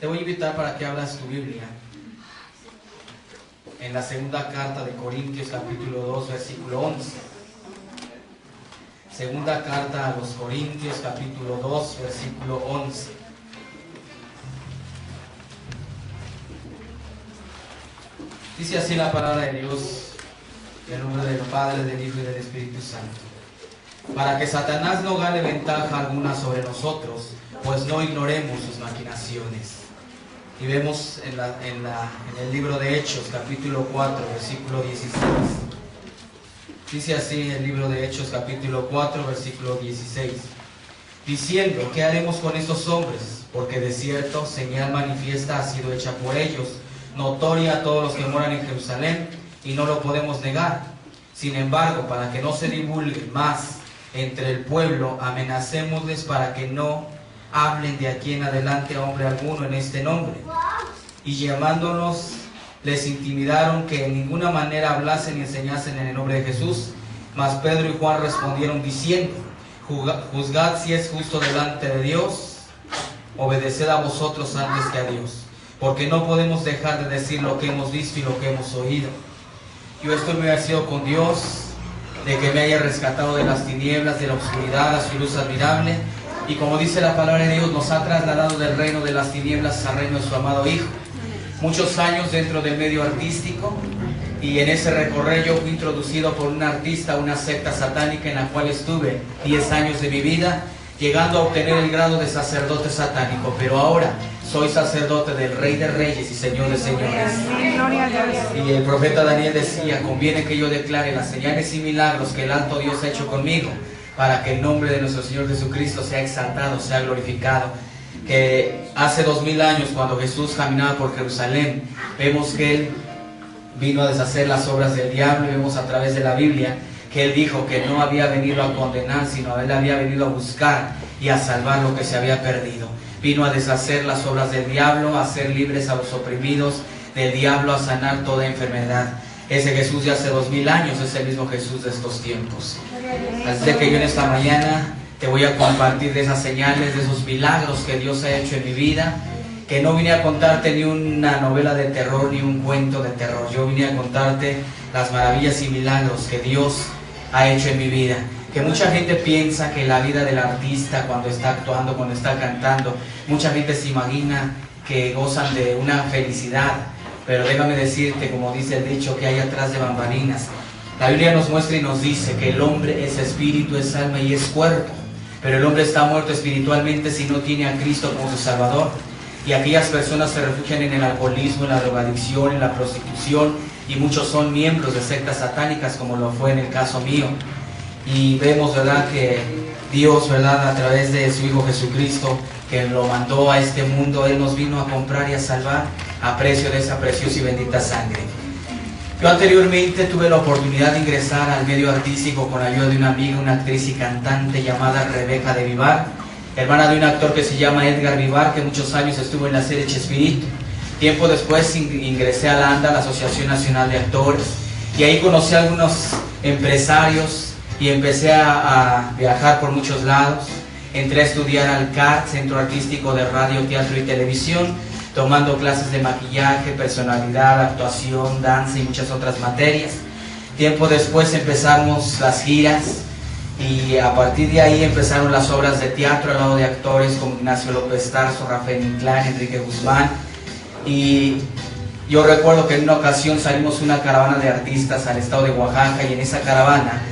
Te voy a invitar para que abras tu Biblia en la segunda carta de Corintios, capítulo 2, versículo 11. Segunda carta a los Corintios, capítulo 2, versículo 11. Dice así la palabra de Dios, en el nombre del Padre, del Hijo y del Espíritu Santo. Para que Satanás no gane ventaja alguna sobre nosotros, pues no ignoremos sus maquinaciones. Y vemos en el libro de Hechos, capítulo 4, versículo 16. Dice así el libro de Hechos, capítulo 4, versículo 16. Diciendo, ¿qué haremos con estos hombres? Porque de cierto señal manifiesta ha sido hecha por ellos, notoria a todos los que moran en Jerusalén, y no lo podemos negar. Sin embargo, para que no se divulgue más entre el pueblo, amenacémosles para que no hablen de aquí en adelante a hombre alguno en este nombre. Y llamándonos, les intimidaron que en ninguna manera hablasen y enseñasen en el nombre de Jesús. Mas Pedro y Juan respondieron diciendo, juzgad si es justo delante de Dios, obedeced a vosotros antes que a Dios, porque no podemos dejar de decir lo que hemos visto y lo que hemos oído. Yo estoy muy agradecido con Dios de que me haya rescatado de las tinieblas, de la oscuridad, a su luz admirable. Y como dice la palabra de Dios, nos ha trasladado del reino de las tinieblas al reino de su amado Hijo. Muchos años dentro del medio artístico, y en ese recorrer yo fui introducido por un artista a una secta satánica en la cual estuve 10 años de mi vida, llegando a obtener el grado de sacerdote satánico. Pero ahora soy sacerdote del Rey de Reyes y Señor de Señores. Y el profeta Daniel decía, conviene que yo declare las señales y milagros que el alto Dios ha hecho conmigo, para que el nombre de nuestro Señor Jesucristo sea exaltado, sea glorificado. Que hace 2000 años, cuando Jesús caminaba por Jerusalén, vemos que Él vino a deshacer las obras del diablo, y vemos a través de la Biblia que Él dijo que no había venido a condenar, sino Él había venido a buscar y a salvar lo que se había perdido. Vino a deshacer las obras del diablo, a hacer libres a los oprimidos del diablo, a sanar toda enfermedad. Ese Jesús de hace 2000 años es el mismo Jesús de estos tiempos. Así que yo en esta mañana te voy a compartir de esas señales, de esos milagros que Dios ha hecho en mi vida, que no vine a contarte ni una novela de terror ni un cuento de terror. Yo vine a contarte las maravillas y milagros que Dios ha hecho en mi vida. Que mucha gente piensa que la vida del artista, cuando está actuando, cuando está cantando, mucha gente se imagina que gozan de una felicidad. Pero déjame decirte, como dice el dicho, que hay atrás de bambalinas. La Biblia nos muestra y nos dice que el hombre es espíritu, es alma y es cuerpo. Pero el hombre está muerto espiritualmente si no tiene a Cristo como su Salvador. Y aquellas personas se refugian en el alcoholismo, en la drogadicción, en la prostitución, y muchos son miembros de sectas satánicas, como lo fue en el caso mío. Y vemos, ¿verdad?, que Dios, ¿verdad?, a través de su Hijo Jesucristo, que lo mandó a este mundo, Él nos vino a comprar y a salvar a precio de esa preciosa y bendita sangre. Yo anteriormente tuve la oportunidad de ingresar al medio artístico con ayuda de una amiga, una actriz y cantante llamada Rebeca de Vivar, hermana de un actor que se llama Edgar Vivar, que muchos años estuvo en la serie Chespirito. Tiempo después ingresé a la ANDA, la Asociación Nacional de Actores, y ahí conocí a algunos empresarios y empecé a viajar por muchos lados. Entré a estudiar al CAT, Centro Artístico de Radio, Teatro y Televisión, tomando clases de maquillaje, personalidad, actuación, danza y muchas otras materias. Tiempo después empezamos las giras, y a partir de ahí empezaron las obras de teatro al lado de actores como Ignacio López Tarso, Rafael Inclán, Enrique Guzmán. Y yo recuerdo que en una ocasión salimos una caravana de artistas al estado de Oaxaca, y en esa caravana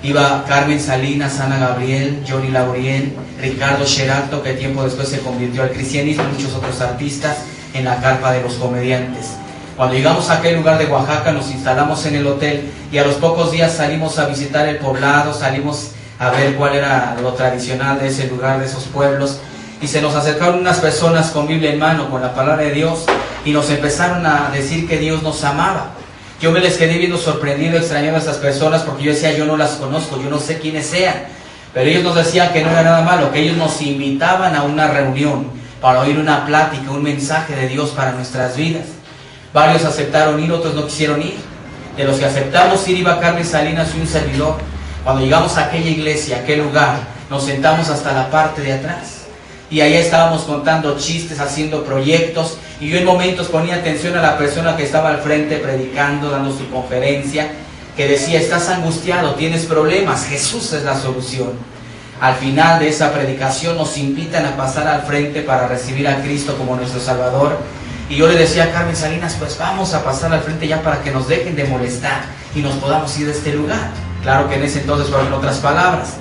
iba Carmen Salinas, Ana Gabriel, Johnny Lauriel, Ricardo Xeralto, que tiempo después se convirtió al cristianismo, y muchos otros artistas en la carpa de los comediantes. Cuando llegamos a aquel lugar de Oaxaca, nos instalamos en el hotel, y a los pocos días salimos a visitar el poblado, salimos a ver cuál era lo tradicional de ese lugar, de esos pueblos, y se nos acercaron unas personas con Biblia en mano, con la palabra de Dios, y nos empezaron a decir que Dios nos amaba. Yo me les quedé viendo sorprendido, extrañando a estas personas, porque yo decía, yo no las conozco, yo no sé quiénes sean, pero ellos nos decían que no era nada malo, que ellos nos invitaban a una reunión para oír una plática, un mensaje de Dios para nuestras vidas. Varios aceptaron ir, otros no quisieron ir. De los que aceptamos ir iba Carmen Salinas y un servidor. Cuando llegamos a aquella iglesia, a aquel lugar, nos sentamos hasta la parte de atrás. y allá estábamos contando chistes, haciendo proyectos, y yo en momentos ponía atención a la persona que estaba al frente predicando, dando su conferencia, que decía: estás angustiado, tienes problemas, Jesús es la solución. Al final de esa predicación nos invitan a pasar al frente para recibir a Cristo como nuestro Salvador. Y yo le decía a Carmen Salinas: pues vamos a pasar al frente ya para que nos dejen de molestar y nos podamos ir de este lugar. Claro que en ese entonces fueron otras palabras.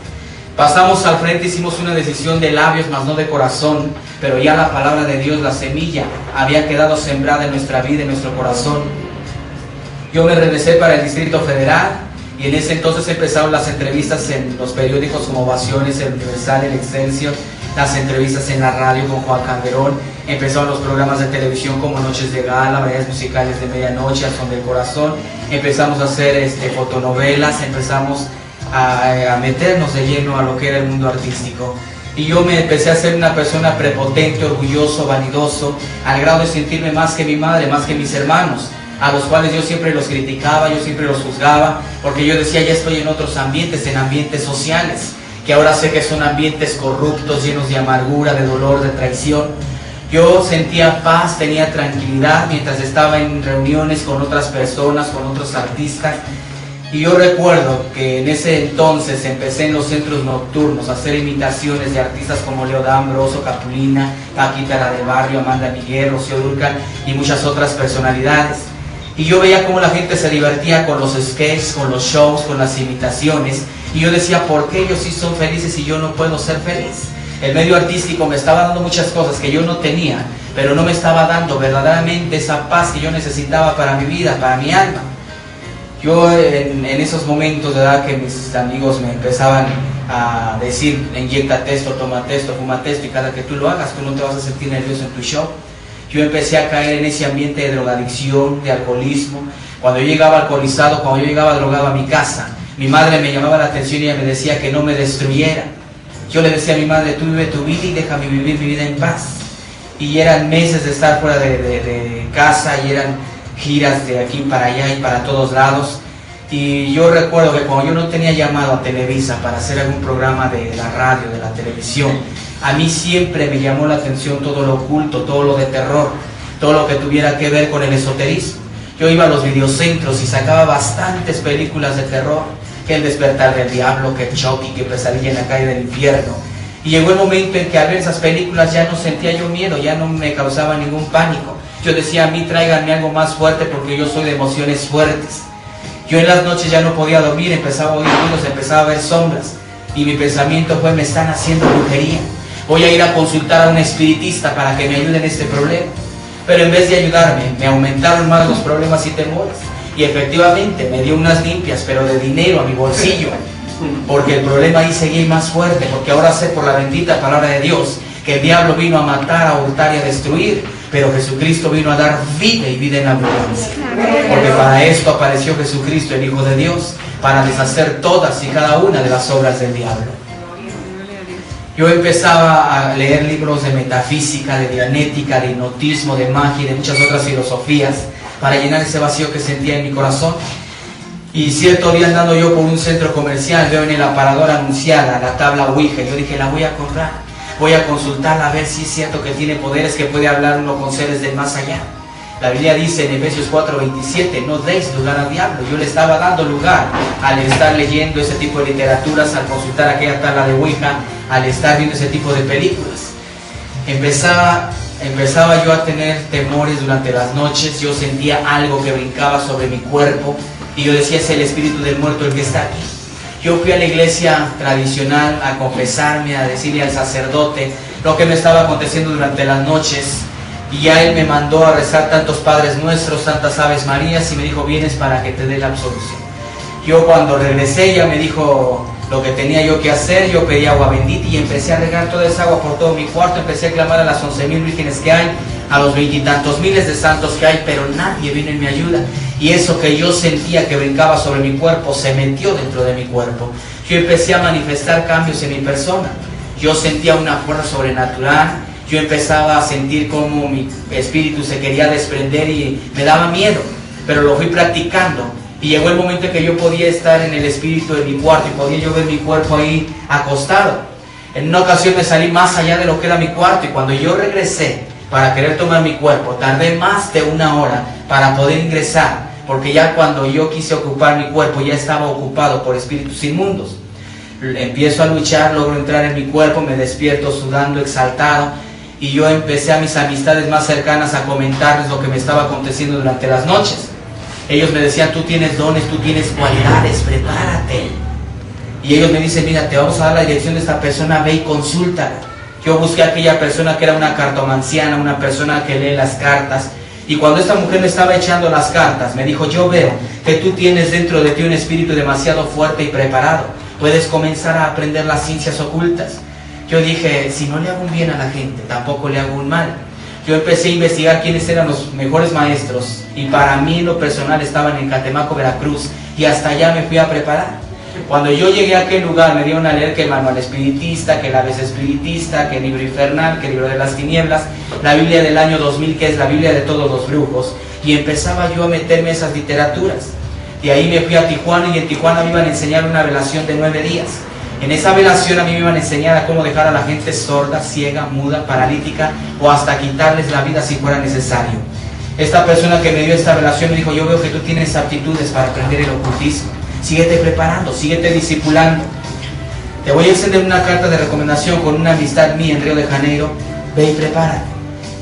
Pasamos al frente, hicimos una decisión de labios, mas no de corazón, pero ya la palabra de Dios, la semilla, había quedado sembrada en nuestra vida, en nuestro corazón. Yo me regresé para el Distrito Federal, y en ese entonces empezaron las entrevistas en los periódicos como Ovaciones, El Universal, El Excelsior, las entrevistas en la radio con Juan Calderón, empezaron los programas de televisión como Noches de Gala, Variedades Musicales de Medianoche, Al Son del Corazón, empezamos a hacer fotonovelas, empezamos a meternos de lleno a lo que era el mundo artístico. Y yo me empecé a ser una persona prepotente, orgulloso, vanidoso, al grado de sentirme más que mi madre, más que mis hermanos, a los cuales yo siempre los criticaba, yo siempre los juzgaba, porque yo decía: ya estoy en otros ambientes, en ambientes sociales, que ahora sé que son ambientes corruptos, llenos de amargura, de dolor, de traición. Yo sentía paz, tenía tranquilidad mientras estaba en reuniones con otras personas, con otros artistas. Y yo recuerdo que en ese entonces empecé en los centros nocturnos a hacer imitaciones de artistas como Leo D'Ambrosio, Capulina, Paquita la del Barrio, Amanda Miguel, Rocío Dúrcal y muchas otras personalidades. Y yo veía cómo la gente se divertía con los sketches, con los shows, con las imitaciones. Y yo decía: ¿por qué ellos sí son felices y yo no puedo ser feliz? El medio artístico me estaba dando muchas cosas que yo no tenía, pero no me estaba dando verdaderamente esa paz que yo necesitaba para mi vida, para mi alma. Yo en esos momentos, ¿verdad?, que mis amigos me empezaban a decir: inyéctate esto, tómate esto, fúmate esto, y cada que tú lo hagas, tú no te vas a sentir nervioso en tu show. Yo empecé a caer en ese ambiente de drogadicción, de alcoholismo. Cuando yo llegaba alcoholizado, cuando yo llegaba drogado a mi casa, mi madre me llamaba la atención y ella me decía que no me destruyera. Yo le decía a mi madre: tú vive tu vida y déjame vivir mi vida en paz. Y eran meses de estar fuera de casa, y eran giras de aquí para allá y para todos lados. Y yo recuerdo que cuando yo no tenía llamado a Televisa para hacer algún programa de la radio, de la televisión, a mí siempre me llamó la atención todo lo oculto, todo lo de terror, todo lo que tuviera que ver con el esoterismo. Yo iba a los videocentros y sacaba bastantes películas de terror, que El Despertar del Diablo, que Chucky, que Pesadilla en la Calle del Infierno. Y llegó el momento en que al ver esas películas ya no sentía yo miedo, ya no me causaba ningún pánico. Yo decía: a mí tráiganme algo más fuerte, porque yo soy de emociones fuertes. Yo en las noches ya no podía dormir, empezaba a oír ruidos, empezaba a ver sombras, y mi pensamiento fue: me están haciendo brujería, voy a ir a consultar a un espiritista para que me ayude en este problema. Pero en vez de ayudarme, me aumentaron más los problemas y temores. Y efectivamente me dio unas limpias, pero de dinero a mi bolsillo, porque el problema ahí seguía más fuerte, porque ahora sé por la bendita palabra de Dios que el diablo vino a matar, a hurtar y a destruir, pero Jesucristo vino a dar vida, y vida en abundancia. Porque para esto apareció Jesucristo, el Hijo de Dios, para deshacer todas y cada una de las obras del diablo. Yo empezaba a leer libros de metafísica, de dianética, de hipnotismo, de magia y de muchas otras filosofías, para llenar ese vacío que sentía en mi corazón. Y cierto día, andando yo por un centro comercial, veo en el aparador anunciada la tabla Ouija. Yo dije: la voy a comprar, voy a consultarla a ver si es cierto que tiene poderes, que puede hablar uno con seres del más allá. La Biblia dice en Efesios 4:27: no deis lugar al diablo. Yo le estaba dando lugar al estar leyendo ese tipo de literaturas, al consultar aquella tabla de Ouija, al estar viendo ese tipo de películas. Empezaba yo a tener temores durante las noches. Yo sentía algo que brincaba sobre mi cuerpo, y yo decía: es el espíritu del muerto el que está aquí. Yo fui a la iglesia tradicional a confesarme, a decirle al sacerdote lo que me estaba aconteciendo durante las noches, y ya él me mandó a rezar tantos Padres Nuestros, tantas Aves Marías, y me dijo: vienes para que te dé la absolución. Yo cuando regresé, ya me dijo lo que tenía yo que hacer. Yo pedí agua bendita y empecé a regar toda esa agua por todo mi cuarto. Empecé a clamar a las 11,000 vírgenes que hay, a los 20 y tantos miles de santos que hay, pero nadie vino en mi ayuda. Y eso que yo sentía que brincaba sobre mi cuerpo se metió dentro de mi cuerpo. Yo empecé a manifestar cambios en mi persona. Yo sentía una fuerza sobrenatural. Yo empezaba a sentir cómo mi espíritu se quería desprender y me daba miedo, pero lo fui practicando. Y llegó el momento en que yo podía estar en el espíritu de mi cuarto y podía yo ver mi cuerpo ahí acostado. En una ocasión me salí más allá de lo que era mi cuarto y cuando yo regresé para querer tomar mi cuerpo, tardé más de 1 hora para poder ingresar, porque ya cuando yo quise ocupar mi cuerpo ya estaba ocupado por espíritus inmundos. Empiezo a luchar, logro entrar en mi cuerpo, me despierto sudando, exaltado, y yo empecé a mis amistades más cercanas a comentarles lo que me estaba aconteciendo durante las noches. Ellos me decían, tú tienes dones, tú tienes cualidades, prepárate. Y ellos me dicen, mira, te vamos a dar la dirección de esta persona, ve y consúltala. Yo busqué a aquella persona que era una cartomanciana, una persona que lee las cartas. Y cuando esta mujer me estaba echando las cartas, me dijo, yo veo que tú tienes dentro de ti un espíritu demasiado fuerte y preparado. Puedes comenzar a aprender las ciencias ocultas. Yo dije, si no le hago un bien a la gente, tampoco le hago un mal. Yo empecé a investigar quiénes eran los mejores maestros. Y para mí, en lo personal, estaban en Catemaco, Veracruz. Y hasta allá me fui a preparar. Cuando yo llegué a aquel lugar me dieron a leer que el manual espiritista, que el aves espiritista, que el libro infernal, que el libro de las tinieblas, la Biblia del año 2000, que es la Biblia de todos los brujos, y empezaba yo a meterme esas literaturas. De ahí me fui a Tijuana y en Tijuana me iban a enseñar una velación de 9 días. En esa velación a mí me iban a enseñar a cómo dejar a la gente sorda, ciega, muda, paralítica o hasta quitarles la vida si fuera necesario. Esta persona que me dio esta velación me dijo, yo veo que tú tienes aptitudes para aprender el ocultismo. Síguete preparando, síguete discipulando. Te voy a extender una carta de recomendación con una amistad mía en Río de Janeiro. Ve y prepárate.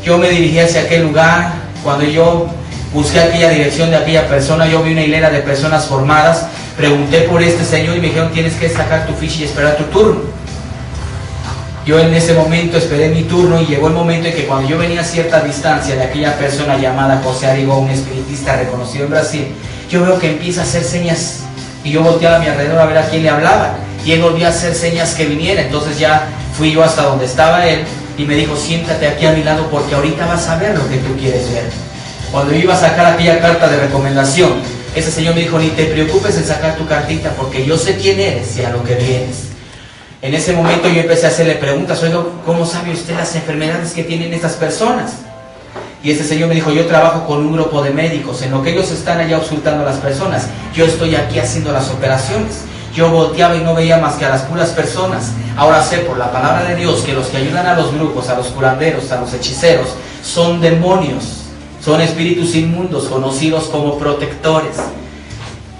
Yo me dirigí hacia aquel lugar. Cuando yo busqué aquella dirección de aquella persona, yo vi una hilera de personas formadas. Pregunté por este señor y me dijeron, tienes que sacar tu ficha y esperar tu turno. Yo en ese momento esperé mi turno y llegó el momento en que cuando yo venía a cierta distancia de aquella persona llamada José Arigo, un espiritista reconocido en Brasil, yo veo que empieza a hacer señas. Y yo volteaba a mi alrededor a ver a quién le hablaba. Y él volvía a hacer señas que viniera. Entonces ya fui yo hasta donde estaba él. Y me dijo, siéntate aquí a mi lado porque ahorita vas a ver lo que tú quieres ver. Cuando yo iba a sacar aquella carta de recomendación, ese señor me dijo, ni te preocupes en sacar tu cartita porque yo sé quién eres y a lo que vienes. En ese momento yo empecé a hacerle preguntas. Oiga, ¿cómo sabe usted las enfermedades que tienen estas personas? Y este señor me dijo, yo trabajo con un grupo de médicos, en lo que ellos están allá auscultando a las personas, yo estoy aquí haciendo las operaciones. Yo volteaba y no veía más que a las puras personas. Ahora sé por la palabra de Dios que los que ayudan a los brujos, a los curanderos, a los hechiceros, son demonios, son espíritus inmundos, conocidos como protectores.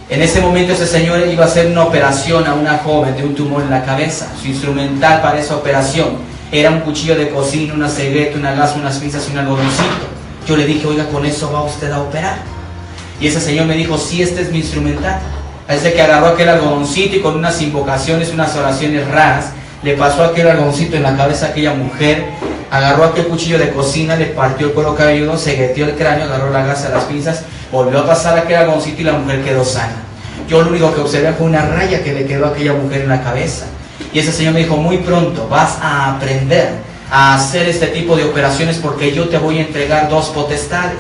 En ese momento ese señor iba a hacer una operación a una joven de un tumor en la cabeza. Su instrumental para esa operación era un cuchillo de cocina, una cegueta, una gasa, unas pinzas y un algodoncito. Yo le dije, oiga, ¿con eso va usted a operar? Y ese señor me dijo, sí, este es mi instrumental. Así que agarró aquel algodoncito y con unas invocaciones, unas oraciones raras, le pasó aquel algodoncito en la cabeza a aquella mujer, agarró aquel cuchillo de cocina, le partió el cuero cabelludo, cegueteó el cráneo, agarró la gasa, las pinzas, volvió a pasar aquel algodoncito y la mujer quedó sana. Yo lo único que observé fue una raya que le quedó a aquella mujer en la cabeza. Y ese señor me dijo, muy pronto vas a aprender a hacer este tipo de operaciones porque yo te voy a entregar 2 potestades.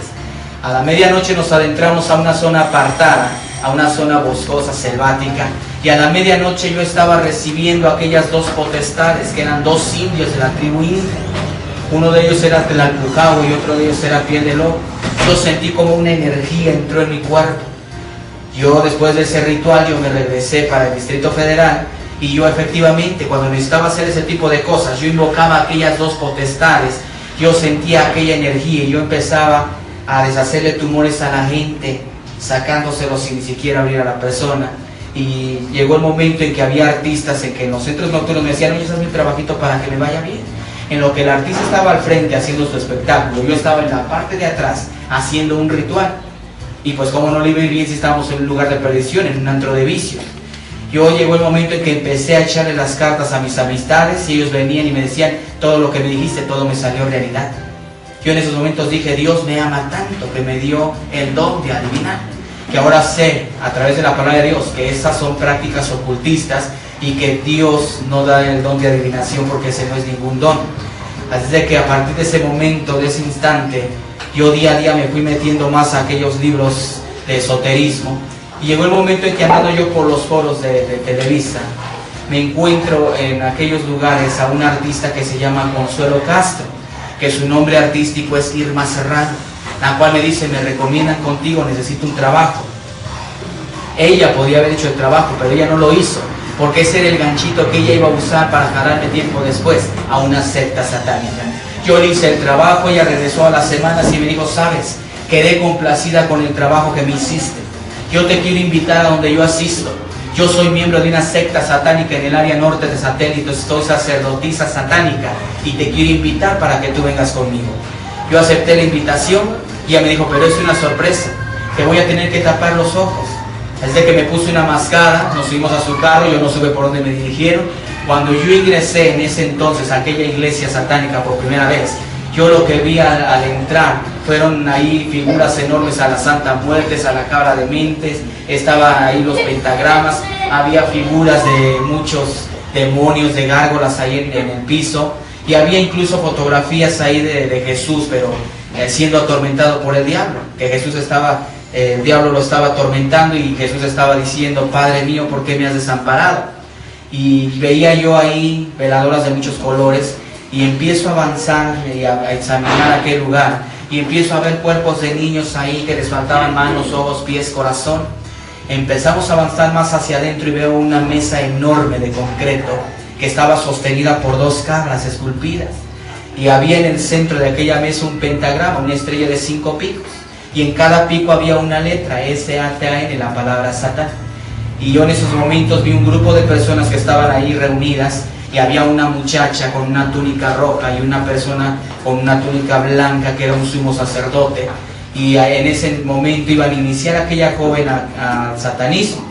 A la medianoche nos adentramos a una zona apartada, a una zona boscosa, selvática, y a la medianoche yo estaba recibiendo aquellas 2 potestades, que eran 2 indios de la tribu india. Uno de ellos era Tlalpujahua y otro de ellos era Piel de Lobo. Yo sentí como una energía entró en mi cuerpo. Yo después de ese ritual yo me regresé para el Distrito Federal. Y yo efectivamente, cuando necesitaba hacer ese tipo de cosas, yo invocaba aquellas 2 potestades, yo sentía aquella energía y yo empezaba a deshacerle tumores a la gente, sacándoselos sin ni siquiera abrir a la persona. Y llegó el momento en que había artistas en que en los centros nocturnos me decían, oye, ese es mi trabajito para que me vaya bien. En lo que el artista estaba al frente haciendo su espectáculo, yo estaba en la parte de atrás haciendo un ritual. Y pues como no le iba bien si estábamos en un lugar de perdición, en un antro de vicio. Yo llegó el momento en que empecé a echarle las cartas a mis amistades y ellos venían y me decían, todo lo que me dijiste, todo me salió realidad. Yo en esos momentos dije, Dios me ama tanto que me dio el don de adivinar. Que ahora sé, a través de la palabra de Dios, que esas son prácticas ocultistas y que Dios no da el don de adivinación porque ese no es ningún don. Así de que a partir de ese momento, de ese instante, yo día a día me fui metiendo más a aquellos libros de esoterismo. Y llegó el momento en que andando yo por los foros de Televisa, me encuentro en aquellos lugares a una artista que se llama Consuelo Castro, que su nombre artístico es Irma Serrano, la cual me dice, me recomiendan contigo, necesito un trabajo. Ella podía haber hecho el trabajo, pero ella no lo hizo. porque ese era el ganchito que ella iba a usar para jalarme tiempo después a una secta satánica. Yo le hice el trabajo, ella regresó a las semanas y me dijo, sabes, quedé complacida con el trabajo que me hiciste. Yo te quiero invitar a donde yo asisto. Yo soy miembro de una secta satánica en el área norte de Satélite, soy sacerdotisa satánica y te quiero invitar para que tú vengas conmigo. Yo acepté la invitación y ella me dijo, pero es una sorpresa, te voy a tener que tapar los ojos. Desde que me puse una mascada, nos subimos a su carro, yo no supe por dónde me dirigieron. Cuando yo ingresé en ese entonces a aquella iglesia satánica por primera vez, yo lo que vi al entrar fueron ahí figuras enormes a la Santa Muerte, a la Cabra de Mentes, estaban ahí los pentagramas, había figuras de muchos demonios, de gárgolas ahí en el piso, y había incluso fotografías ahí de Jesús, pero siendo atormentado por el diablo, que Jesús estaba... El diablo lo estaba atormentando y Jesús estaba diciendo, Padre mío, ¿por qué me has desamparado? Y veía yo ahí veladoras de muchos colores y empiezo a avanzar y a examinar aquel lugar y empiezo a ver cuerpos de niños ahí que les faltaban manos, ojos, pies, corazón. Empezamos a avanzar más hacia adentro y veo una mesa enorme de concreto que estaba sostenida por 2 cabras esculpidas y había en el centro de aquella mesa un pentagrama, una estrella de 5 picos. Y en cada pico había una letra, S-A-T-A-N, la palabra Satán. Y yo en esos momentos vi un grupo de personas que estaban ahí reunidas y había una muchacha con una túnica roja y una persona con una túnica blanca que era un sumo sacerdote. Y en ese momento iban a iniciar a aquella joven al satanismo.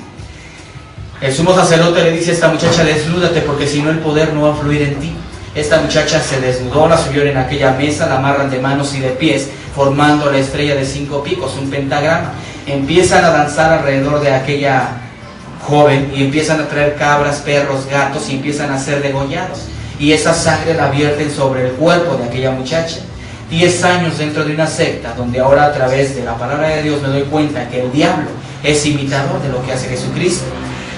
El sumo sacerdote le dice a esta muchacha, desnúdate porque si no el poder no va a fluir en ti. Esta muchacha se desnudó, la subieron en aquella mesa, la amarran de manos y de pies, formando la estrella de 5 picos, un pentagrama. Empiezan a danzar alrededor de aquella joven y empiezan a traer cabras, perros, gatos y empiezan a ser degollados. Y esa sangre la vierten sobre el cuerpo de aquella muchacha. 10 años dentro de una secta, donde ahora a través de la palabra de Dios me doy cuenta que el diablo es imitador de lo que hace Jesucristo.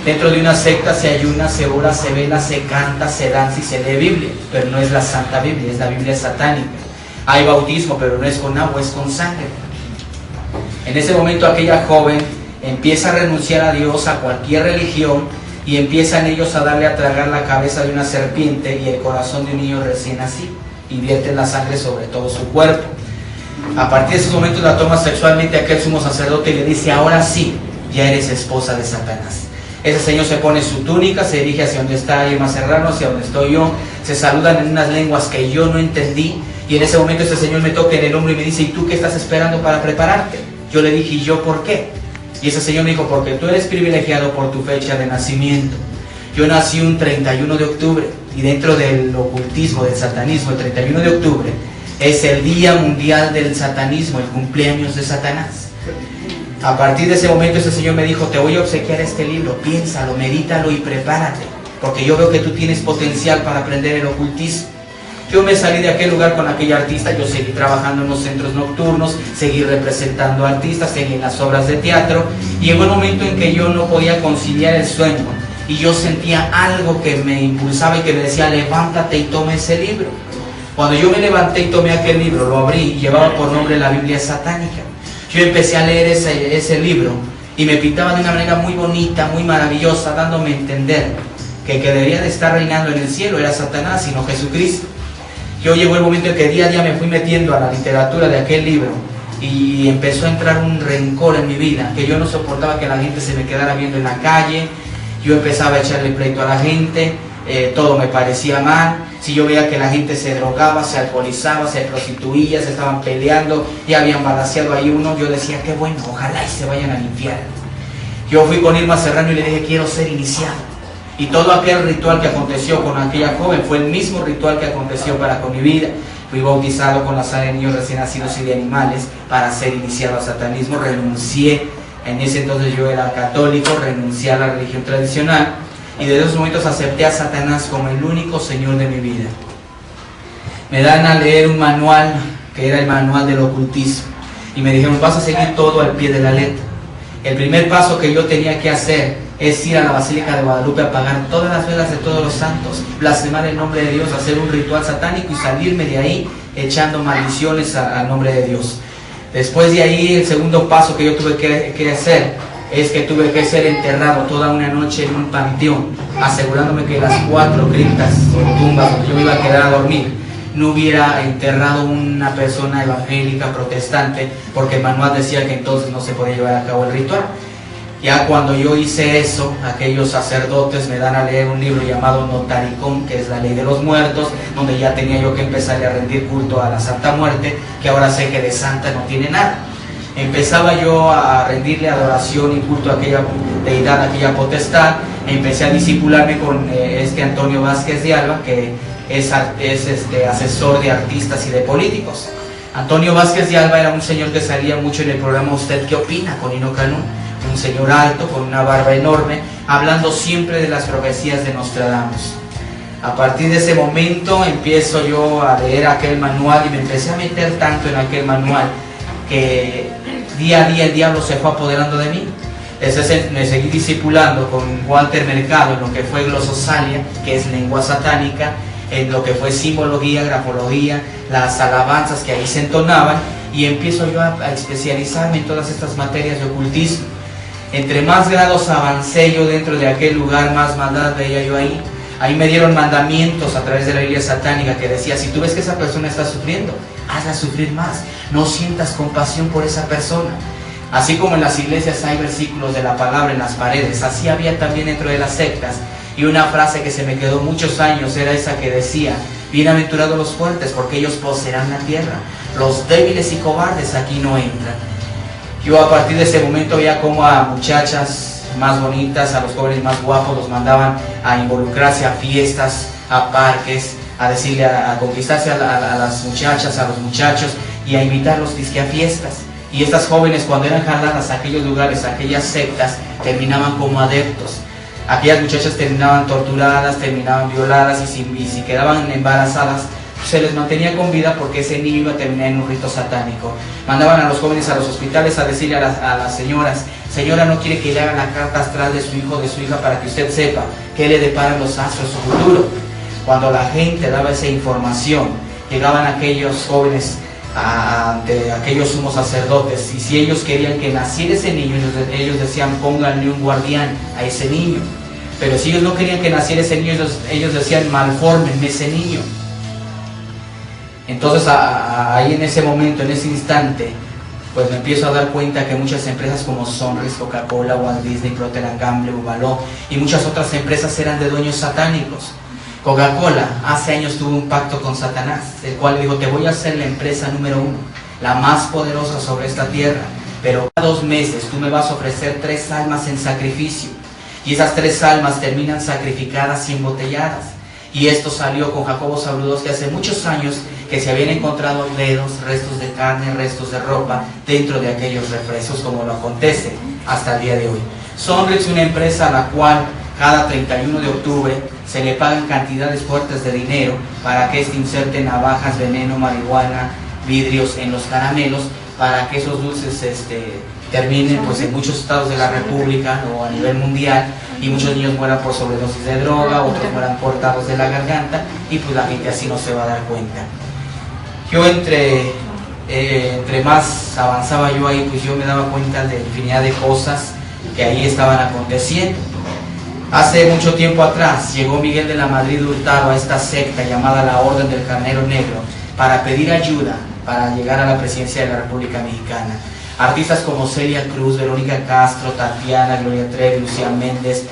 Dentro de una secta se ayuna, se ora, se vela, se canta, se danza y se lee Biblia, pero no es la Santa Biblia, es la Biblia satánica. Hay bautismo, pero no es con agua, es con sangre. En ese momento aquella joven empieza a renunciar a Dios, a cualquier religión, y empiezan ellos a darle a tragar la cabeza de una serpiente y el corazón de un niño recién nacido, y vierten la sangre sobre todo su cuerpo. A partir de esos momentos la toma sexualmente aquel sumo sacerdote y le dice, ahora sí, ya eres esposa de Satanás. Ese señor se pone su túnica, se dirige hacia donde está Emma Serrano, hacia donde estoy yo, se saludan en unas lenguas que yo no entendí, y en ese momento ese señor me toca en el hombro y me dice, ¿y tú qué estás esperando para prepararte? Yo le dije, ¿y yo por qué? Y ese señor me dijo, porque tú eres privilegiado por tu fecha de nacimiento. Yo nací un 31 de octubre, y dentro del ocultismo, del satanismo, el 31 de octubre es el Día Mundial del Satanismo, el cumpleaños de Satanás. A partir de ese momento ese señor me dijo, te voy a obsequiar este libro, piénsalo, medítalo y prepárate, porque yo veo que tú tienes potencial para aprender el ocultismo. Yo me salí de aquel lugar con aquella artista, yo seguí trabajando en los centros nocturnos, seguí representando artistas, seguí en las obras de teatro, y llegó el momento en que yo no podía conciliar el sueño, y yo sentía algo que me impulsaba y que me decía, levántate y toma ese libro. Cuando yo me levanté y tomé aquel libro, lo abrí y llevaba por nombre la Biblia satánica. Yo empecé a leer ese libro y me pintaba de una manera muy bonita, muy maravillosa, dándome a entender que debería de estar reinando en el cielo era Satanás y no Jesucristo. Yo llegó el momento en que día a día me fui metiendo a la literatura de aquel libro y empezó a entrar un rencor en mi vida, que yo no soportaba que la gente se me quedara viendo en la calle. Yo empezaba a echarle pleito a la gente, todo me parecía mal. Si yo veía que la gente se drogaba, se alcoholizaba, se prostituía, se estaban peleando y habían balaceado ahí uno, yo decía, qué bueno, ojalá y se vayan al infierno. Yo fui con Irma Serrano y le dije, quiero ser iniciado. Y todo aquel ritual que aconteció con aquella joven fue el mismo ritual que aconteció con mi vida. Fui bautizado con la sangre de niños recién nacidos y de animales para ser iniciado al satanismo. Renuncié, en ese entonces yo era católico, renuncié a la religión tradicional. Y desde esos momentos acepté a Satanás como el único Señor de mi vida. Me dan a leer un manual, que era el manual del ocultismo. Y me dijeron, vas a seguir todo al pie de la letra. El primer paso que yo tenía que hacer es ir a la Basílica de Guadalupe a apagar todas las velas de todos los santos, blasfemar el nombre de Dios, hacer un ritual satánico y salirme de ahí echando maldiciones al nombre de Dios. Después de ahí, el segundo paso que yo tuve que hacer es que tuve que ser enterrado toda una noche en un panteón, asegurándome que las 4 criptas o tumbas donde yo me iba a quedar a dormir no hubiera enterrado una persona evangélica protestante, porque el manual decía que entonces no se podía llevar a cabo el ritual. Ya cuando yo hice eso, aquellos sacerdotes me dan a leer un libro llamado Notaricón, que es la ley de los muertos, donde ya tenía yo que empezar a rendir culto a la Santa Muerte, que ahora sé que de santa no tiene nada. Empezaba yo a rendirle adoración y culto a aquella deidad, a aquella potestad. Empecé a discipularme con Antonio Vázquez de Alba, que es asesor de artistas y de políticos. Antonio Vázquez de Alba era un señor que salía mucho en el programa ¿Usted qué opina?, con Hino Canún, un señor alto, con una barba enorme, hablando siempre de las profecías de Nostradamus. A partir de ese momento empiezo yo a leer aquel manual y me empecé a meter tanto en aquel manual que día a día el diablo se fue apoderando de mí. Me seguí discipulando con Walter Mercado en lo que fue glososalia, que es lengua satánica, en lo que fue simbología, grafología, las alabanzas que ahí se entonaban, y empiezo yo a especializarme en todas estas materias de ocultismo. Entre más grados avancé yo dentro de aquel lugar, más maldad veía yo ahí. Ahí me dieron mandamientos a través de la Biblia satánica que decía: si tú ves que esa persona está sufriendo, hazla sufrir más, no sientas compasión por esa persona. Así como en las iglesias hay versículos de la palabra en las paredes, así había también dentro de las sectas. Y una frase que se me quedó muchos años era esa que decía: bienaventurados los fuertes, porque ellos poseerán la tierra, los débiles y cobardes aquí no entran. Yo a partir de ese momento veía como a muchachas más bonitas, a los jóvenes más guapos, los mandaban a involucrarse a fiestas, a parques, a decirle, a conquistarse a las muchachas, a los muchachos, y a invitarlos dizque a fiestas. Y estas jóvenes, cuando eran jaladas a aquellos lugares, a aquellas sectas, terminaban como adeptos. Aquellas muchachas terminaban torturadas, terminaban violadas, y si quedaban embarazadas, se les mantenía con vida, porque ese niño iba a terminar en un rito satánico. Mandaban a los jóvenes a los hospitales a decirle a las señoras: señora, ¿no quiere que le haga la carta astral de su hijo o de su hija para que usted sepa qué le deparan los astros, su futuro? Cuando la gente daba esa información, llegaban aquellos jóvenes ante aquellos sumos sacerdotes, y si ellos querían que naciera ese niño, ellos decían: pónganle un guardián a ese niño. Pero si ellos no querían que naciera ese niño, ellos decían: malfórmenme ese niño. Entonces ahí en ese momento, en ese instante, pues me empiezo a dar cuenta que muchas empresas como Sonrix, Coca-Cola, Walt Disney, Procter & Gamble, Ubaló y muchas otras empresas eran de dueños satánicos. Coca-Cola hace años tuvo un pacto con Satanás, el cual dijo: te voy a hacer la empresa número 1, la más poderosa sobre esta tierra, pero cada 2 meses tú me vas a ofrecer 3 almas en sacrificio, y esas 3 almas terminan sacrificadas y embotelladas. Y esto salió con Jacobo Zabludovsky hace muchos años, que se habían encontrado dedos, restos de carne, restos de ropa dentro de aquellos refrescos, como lo acontece hasta el día de hoy. Sonrix, una empresa a la cual cada 31 de octubre se le pagan cantidades fuertes de dinero para que inserte navajas, veneno, marihuana, vidrios en los caramelos, para que esos dulces terminen pues en muchos estados de la República o a nivel mundial, y muchos niños mueran por sobredosis de droga, otros mueran cortados de la garganta, y pues la gente así no se va a dar cuenta. Yo entre más avanzaba yo ahí, pues yo me daba cuenta de infinidad de cosas que ahí estaban aconteciendo. Hace mucho tiempo atrás llegó Miguel de la Madrid Hurtado a esta secta llamada la Orden del Carnero Negro para pedir ayuda para llegar a la presidencia de la República Mexicana. Artistas como Celia Cruz, Verónica Castro, Tatiana, Gloria Trevi, Lucía Méndez,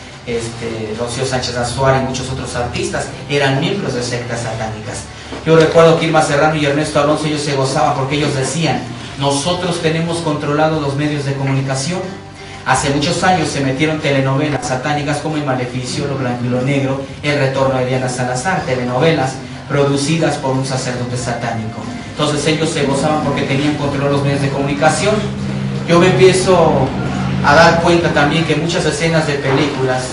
Rocío Sánchez Azuara y muchos otros artistas eran miembros de sectas satánicas. Yo recuerdo que Irma Serrano y Ernesto Alonso, ellos se gozaban porque ellos decían: nosotros tenemos controlados los medios de comunicación. Hace muchos años se metieron telenovelas satánicas como El Maleficio, Lo Blanco y Lo Negro, El Retorno de Diana Salazar, telenovelas producidas por un sacerdote satánico. Entonces ellos se gozaban porque tenían control los medios de comunicación. Yo me empiezo a dar cuenta también que muchas escenas de películas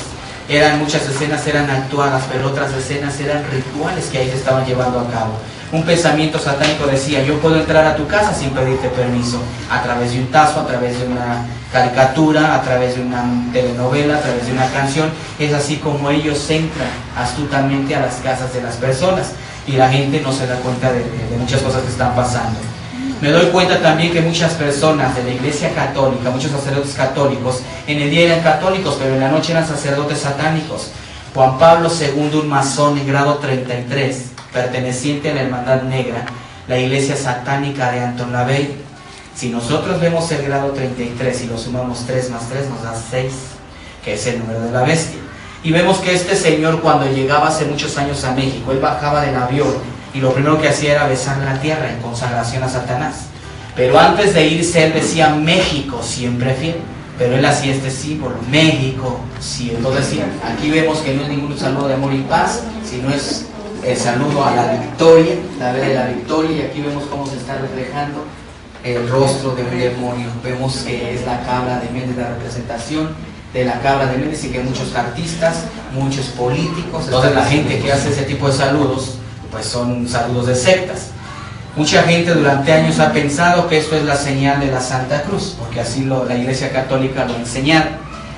muchas escenas eran actuadas, pero otras escenas eran rituales que ahí se estaban llevando a cabo. Un pensamiento satánico decía: yo puedo entrar a tu casa sin pedirte permiso, a través de un tazo, a través de una caricatura, a través de una telenovela, a través de una canción. Es así como ellos entran astutamente a las casas de las personas, y la gente no se da cuenta de muchas cosas que están pasando. Me doy cuenta también que muchas personas de la Iglesia Católica, muchos sacerdotes católicos, en el día eran católicos, pero en la noche eran sacerdotes satánicos. Juan Pablo II, un masón en grado 33, perteneciente a la Hermandad Negra, la Iglesia Satánica de Anton LaVey. Si nosotros vemos el grado 33 y lo sumamos 3 más 3 nos da 6, que es el número de la bestia. Y vemos que este señor, cuando llegaba hace muchos años a México, él bajaba del avión y lo primero que hacía era besar la tierra en consagración a Satanás. Pero antes de irse él decía México siempre fiel, pero él hacía este símbolo, México siempre. Entonces aquí vemos que no es ningún saludo de amor y paz, sino es el saludo a la victoria, la vez de la victoria, y aquí vemos cómo se está reflejando el rostro de un demonio. Vemos que es la cabra de Méndez, la representación de la cabra de Méndez, y que muchos artistas, muchos políticos, entonces la gente que hace ese tipo de saludos, pues son saludos de sectas. Mucha gente durante años ha pensado que esto es la señal de la Santa Cruz, porque así la Iglesia Católica lo ha enseñado.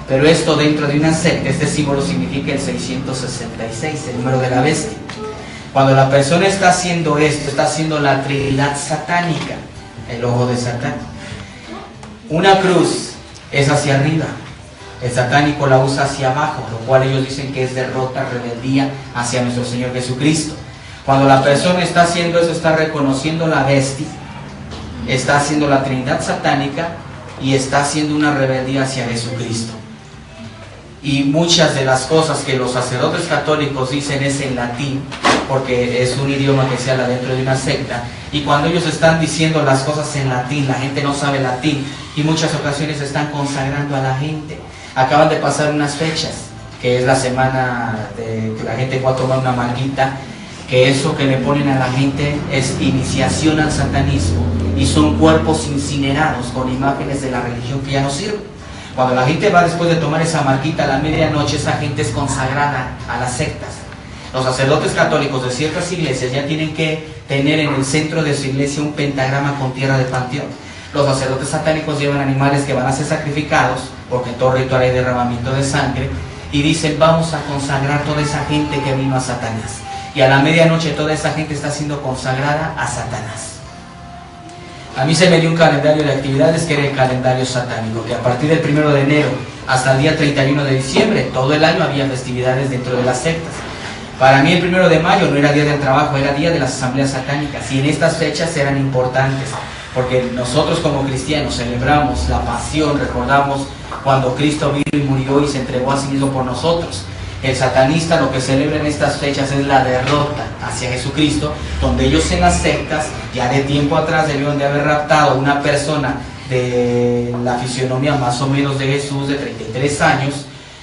Pero esto dentro de una secta, este símbolo significa el 666, el número de la bestia. Cuando la persona está haciendo esto, está haciendo la Trinidad satánica, el ojo de Satán. Una cruz es hacia arriba, el satánico la usa hacia abajo, lo cual ellos dicen que es derrota, rebeldía hacia nuestro Señor Jesucristo. Cuando la persona está haciendo eso, está reconociendo la bestia, está haciendo la Trinidad satánica y está haciendo una rebeldía hacia Jesucristo. Y muchas de las cosas que los sacerdotes católicos dicen es en latín, porque es un idioma que se habla dentro de una secta, y cuando ellos están diciendo las cosas en latín, la gente no sabe latín, y muchas ocasiones están consagrando a la gente. Acaban de pasar unas fechas, que es la semana de que la gente va a tomar una marguita, que eso que le ponen a la gente es iniciación al satanismo, y son cuerpos incinerados con imágenes de la religión que ya no sirven. Cuando la gente va después de tomar esa marquita a la medianoche, esa gente es consagrada a las sectas. Los sacerdotes católicos de ciertas iglesias ya tienen que tener en el centro de su iglesia un pentagrama con tierra de panteón. Los sacerdotes satánicos llevan animales que van a ser sacrificados, porque en todo ritual hay derramamiento de sangre, y dicen vamos a consagrar toda esa gente que vino a Satanás. Y a la medianoche toda esa gente está siendo consagrada a Satanás. A mí se me dio un calendario de actividades que era el calendario satánico, que a partir del 1 de enero hasta el día 31 de diciembre, todo el año había festividades dentro de las sectas. Para mí el 1 de mayo no era día del trabajo, era día de las asambleas satánicas, y en estas fechas eran importantes, porque nosotros como cristianos celebramos la pasión, recordamos cuando Cristo vino y murió y se entregó a sí mismo por nosotros. El satanista lo que celebra en estas fechas es la derrota hacia Jesucristo, donde ellos en las sectas, ya de tiempo atrás debieron de haber raptado a una persona de la fisionomía más o menos de Jesús, de 33 años,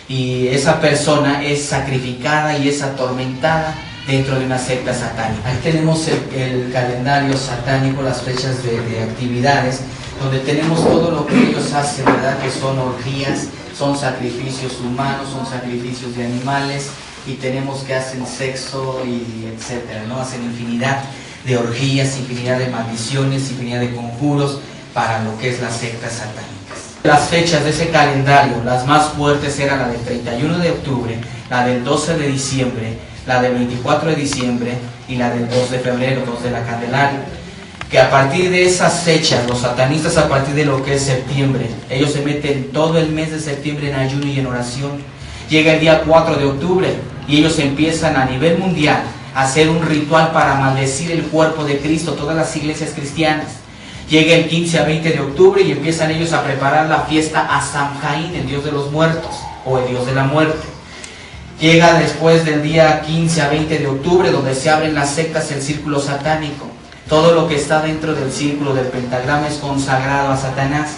y esa persona es sacrificada y es atormentada dentro de una secta satánica. Aquí tenemos el calendario satánico, las fechas de actividades, donde tenemos todo lo que ellos hacen, ¿verdad? Que son orgías, son sacrificios humanos, son sacrificios de animales, y tenemos que hacen sexo y etcétera, ¿no? Hacen infinidad de orgías, infinidad de maldiciones, infinidad de conjuros para lo que es las sectas satánicas. Las fechas de ese calendario, las más fuertes eran la del 31 de octubre, la del 12 de diciembre, la del 24 de diciembre y la del 2 de febrero, 2 de la Candelaria. Que a partir de esas fechas, los satanistas a partir de lo que es septiembre, ellos se meten todo el mes de septiembre en ayuno y en oración. Llega el día 4 de octubre y ellos empiezan a nivel mundial a hacer un ritual para maldecir el cuerpo de Cristo, todas las iglesias cristianas. Llega el 15 a 20 de octubre y empiezan ellos a preparar la fiesta a Samhain, el dios de los muertos o el dios de la muerte. Llega después del día 15 a 20 de octubre, donde se abren las sectas, el círculo satánico. Todo lo que está dentro del círculo del pentagrama es consagrado a Satanás,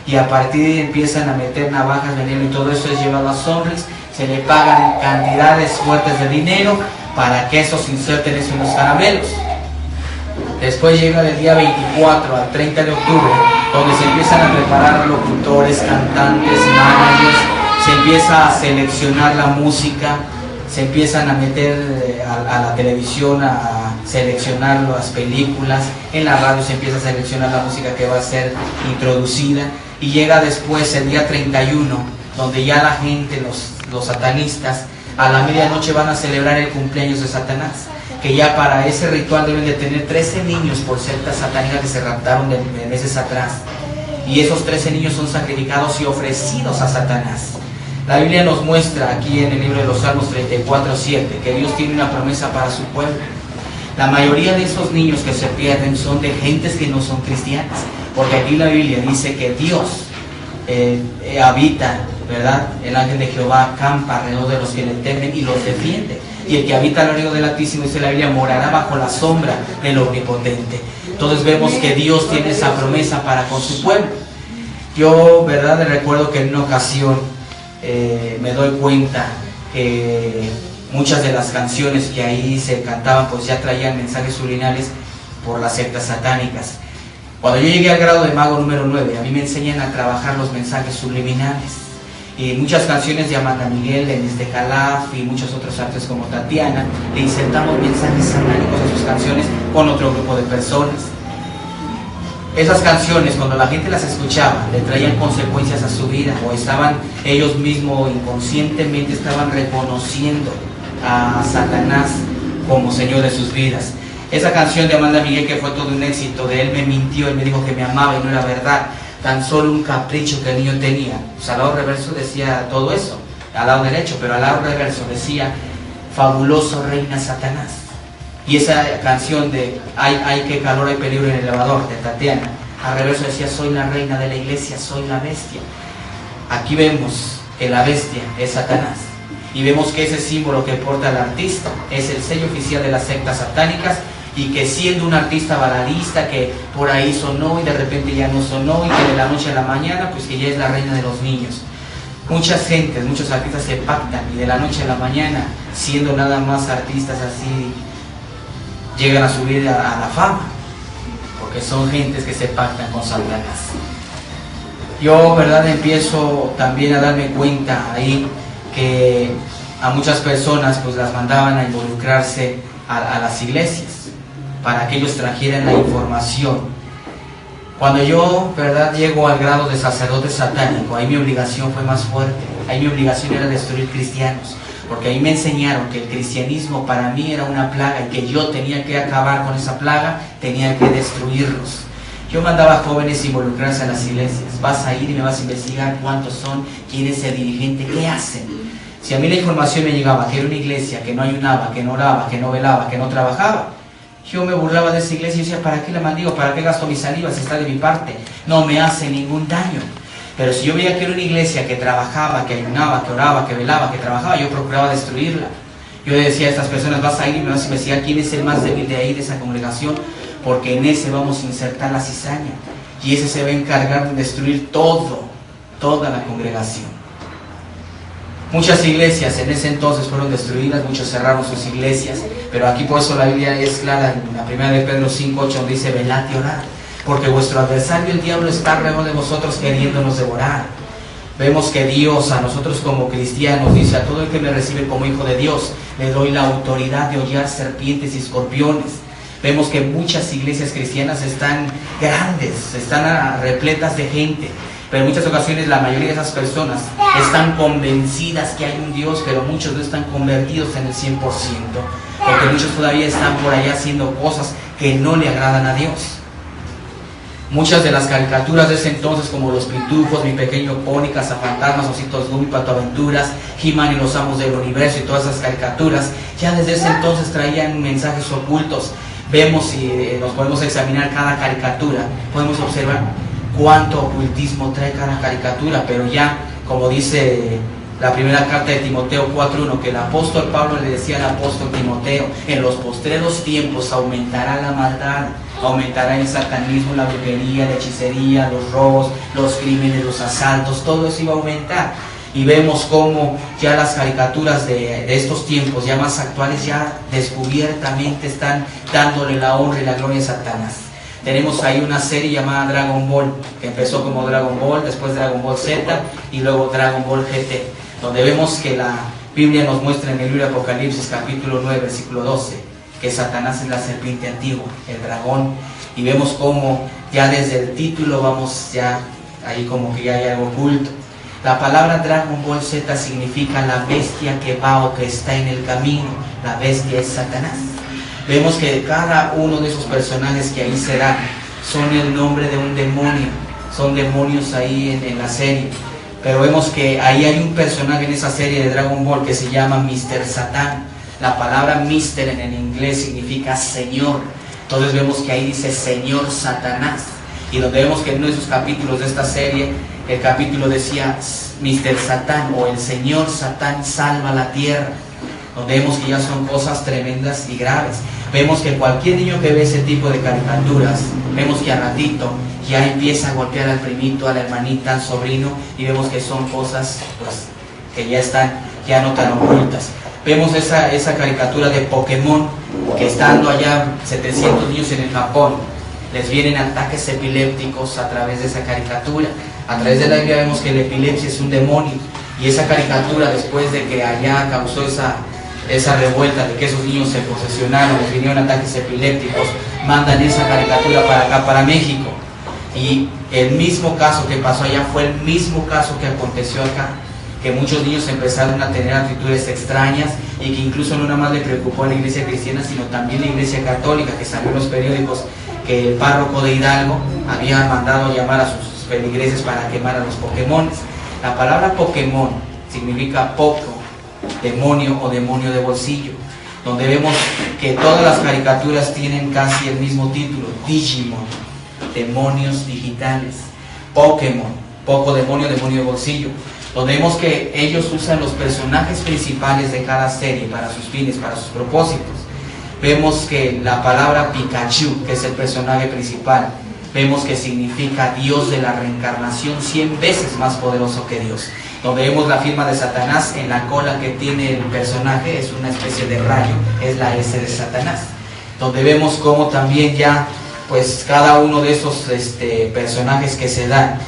y a partir de ahí empiezan a meter navajas, veneno, y todo eso es llevado a Sonrix. Se le pagan cantidades fuertes de dinero para que esos inserten eso en los caramelos. Después llega del día 24 al 30 de octubre, donde se empiezan a preparar locutores, cantantes, managers, se empieza a seleccionar la música, se empiezan a meter a la televisión a seleccionar las películas, en la radio se empieza a seleccionar la música que va a ser introducida, y llega después el día 31, donde ya la gente, los satanistas, a la medianoche van a celebrar el cumpleaños de Satanás, que ya para ese ritual deben de tener 13 niños por sectas satánicas que se raptaron de meses atrás. Y esos 13 niños son sacrificados y ofrecidos a Satanás. La Biblia nos muestra aquí en el libro de los Salmos 34:7 que Dios tiene una promesa para su pueblo. La mayoría de esos niños que se pierden son de gentes que no son cristianas, porque aquí la Biblia dice que Dios habita, ¿verdad? El ángel de Jehová acampa alrededor de los que le temen y los defiende. Y el que habita al abrigo del Altísimo, dice la Biblia, morará bajo la sombra del Omnipotente. Entonces vemos que Dios tiene esa promesa para con su pueblo. Yo, ¿verdad? Recuerdo que en una ocasión me doy cuenta que muchas de las canciones que ahí se cantaban pues ya traían mensajes subliminales por las sectas satánicas. Cuando yo llegué al grado de mago número 9, a mí me enseñan a trabajar los mensajes subliminales. Y muchas canciones de Amanda Miguel, Denis de Calaf y muchos otros artistas como Tatiana, le insertamos mensajes satánicos a sus canciones con otro grupo de personas. Esas canciones, cuando la gente las escuchaba, le traían consecuencias a su vida, o estaban ellos mismos inconscientemente estaban reconociendo a Satanás como Señor de sus vidas. Esa canción de Amanda Miguel, que fue todo un éxito, de él me mintió, él me dijo que me amaba y no era verdad, tan solo un capricho que el niño tenía. Pues al lado reverso decía todo eso, al lado derecho, pero al lado reverso decía, fabuloso reina Satanás. Y esa canción de hay que calor, hay peligro en el elevador, de Tatiana, al reverso decía, soy la reina de la iglesia, soy la bestia. Aquí vemos que la bestia es Satanás. Y vemos que ese símbolo que porta el artista es el sello oficial de las sectas satánicas, y que siendo un artista baladista que por ahí sonó y de repente ya no sonó, y que de la noche a la mañana pues que ya es la reina de los niños. Muchas gentes, muchos artistas se pactan y de la noche a la mañana, siendo nada más artistas así, llegan a subir a la fama, porque son gentes que se pactan con Satanás. Yo, ¿verdad?, empiezo también a darme cuenta ahí que a muchas personas pues las mandaban a involucrarse a las iglesias para que ellos trajeran la información. Cuando yo, ¿verdad?, llego al grado de sacerdote satánico, ahí mi obligación fue más fuerte. Ahí mi obligación era destruir cristianos, porque ahí me enseñaron que el cristianismo para mí era una plaga y que yo tenía que acabar con esa plaga, tenía que destruirlos. Yo mandaba a jóvenes a involucrarse a las iglesias. Vas a ir y me vas a investigar cuántos son, quién es el dirigente, qué hacen. Si a mí la información me llegaba que era una iglesia que no ayunaba, que no oraba, que no velaba, que no trabajaba, yo me burlaba de esa iglesia y decía, ¿para qué la maldigo? ¿Para qué gasto mi saliva si está de mi parte? No me hace ningún daño. Pero si yo veía que era una iglesia que trabajaba, que ayunaba, que oraba, que velaba, que trabajaba, yo procuraba destruirla. Yo decía a estas personas, vas a ir y me vas a investigar quién es el más débil de ahí, de esa congregación, porque en ese vamos a insertar la cizaña. Y ese se va a encargar de destruir toda la congregación. Muchas iglesias en ese entonces fueron destruidas, muchos cerraron sus iglesias, pero aquí por eso la Biblia es clara, en la primera de Pedro 5:8 dice, velad y orad, porque vuestro adversario el diablo está alrededor de vosotros queriéndonos devorar. Vemos que Dios a nosotros como cristianos dice, a todo el que me recibe como hijo de Dios, le doy la autoridad de hollar serpientes y escorpiones. Vemos que muchas iglesias cristianas están grandes, están repletas de gente, pero en muchas ocasiones la mayoría de esas personas están convencidas que hay un Dios, pero muchos no están convertidos en el 100%, porque muchos todavía están por allá haciendo cosas que no le agradan a Dios. Muchas de las caricaturas de ese entonces, como Los Pitufos, Mi Pequeño Pony, Cazafantasmas, Ositos Gummy, Patoaventuras, He-Man y los Amos del Universo y todas esas caricaturas, ya desde ese entonces traían mensajes ocultos. Vemos y nos podemos examinar cada caricatura, podemos observar cuánto ocultismo trae cada caricatura, pero ya, como dice la primera carta de Timoteo 4:1, que el apóstol Pablo le decía al apóstol Timoteo, en los postreros tiempos aumentará la maldad, aumentará el satanismo, la brujería, la hechicería, los robos, los crímenes, los asaltos, todo eso iba a aumentar. Y vemos cómo ya las caricaturas de estos tiempos, ya más actuales, ya descubiertamente están dándole la honra y la gloria a Satanás. Tenemos ahí una serie llamada Dragon Ball, que empezó como Dragon Ball, después Dragon Ball Z y luego Dragon Ball GT, donde vemos que la Biblia nos muestra en el libro de Apocalipsis capítulo 9, versículo 12, que Satanás es la serpiente antigua, el dragón, y vemos cómo ya desde el título vamos ya ahí como que ya hay algo oculto. La palabra Dragon Ball Z significa la bestia que va o que está en el camino. La bestia es Satanás. Vemos que cada uno de esos personajes que ahí se dan son el nombre de un demonio, son demonios ahí en la serie. Pero vemos que ahí hay un personaje en esa serie de Dragon Ball que se llama Mr. Satan. La palabra Mr. en el inglés significa Señor. Entonces vemos que ahí dice Señor Satanás. Y donde vemos que en uno de esos capítulos de esta serie, el capítulo decía Mr. Satan o el Señor Satán salva la tierra. Donde vemos que ya son cosas tremendas y graves. Vemos que cualquier niño que ve ese tipo de caricaturas, vemos que a ratito ya empieza a golpear al primito, a la hermanita, al sobrino, y vemos que son cosas pues, que ya están ya no tan ocultas. Vemos esa caricatura de Pokémon, que estando allá 700 niños en el Japón, les vienen ataques epilépticos a través de esa caricatura. A través de la Biblia vemos que la epilepsia es un demonio, y esa caricatura, después de que allá causó esa revuelta de que esos niños se posesionaron, les vinieron ataques epilépticos, mandan esa caricatura para acá, para México. Y el mismo caso que pasó allá fue el mismo caso que aconteció acá, que muchos niños empezaron a tener actitudes extrañas y que incluso no nada más le preocupó a la iglesia cristiana, sino también la iglesia católica, que salió en los periódicos que el párroco de Hidalgo había mandado llamar a sus feligreses para quemar a los Pokémones. La palabra Pokémon significa poco, demonio o demonio de bolsillo, donde vemos que todas las caricaturas tienen casi el mismo título: Digimon, demonios digitales; Pokémon, poco demonio, demonio de bolsillo, donde vemos que ellos usan los personajes principales de cada serie para sus fines, para sus propósitos. Vemos que la palabra Pikachu, que es el personaje principal, vemos que significa Dios de la reencarnación, 100 veces más poderoso que Dios. Donde vemos la firma de Satanás en la cola que tiene el personaje, es una especie de rayo, es la S de Satanás. Donde vemos cómo también ya, pues cada uno de esos personajes que se dan,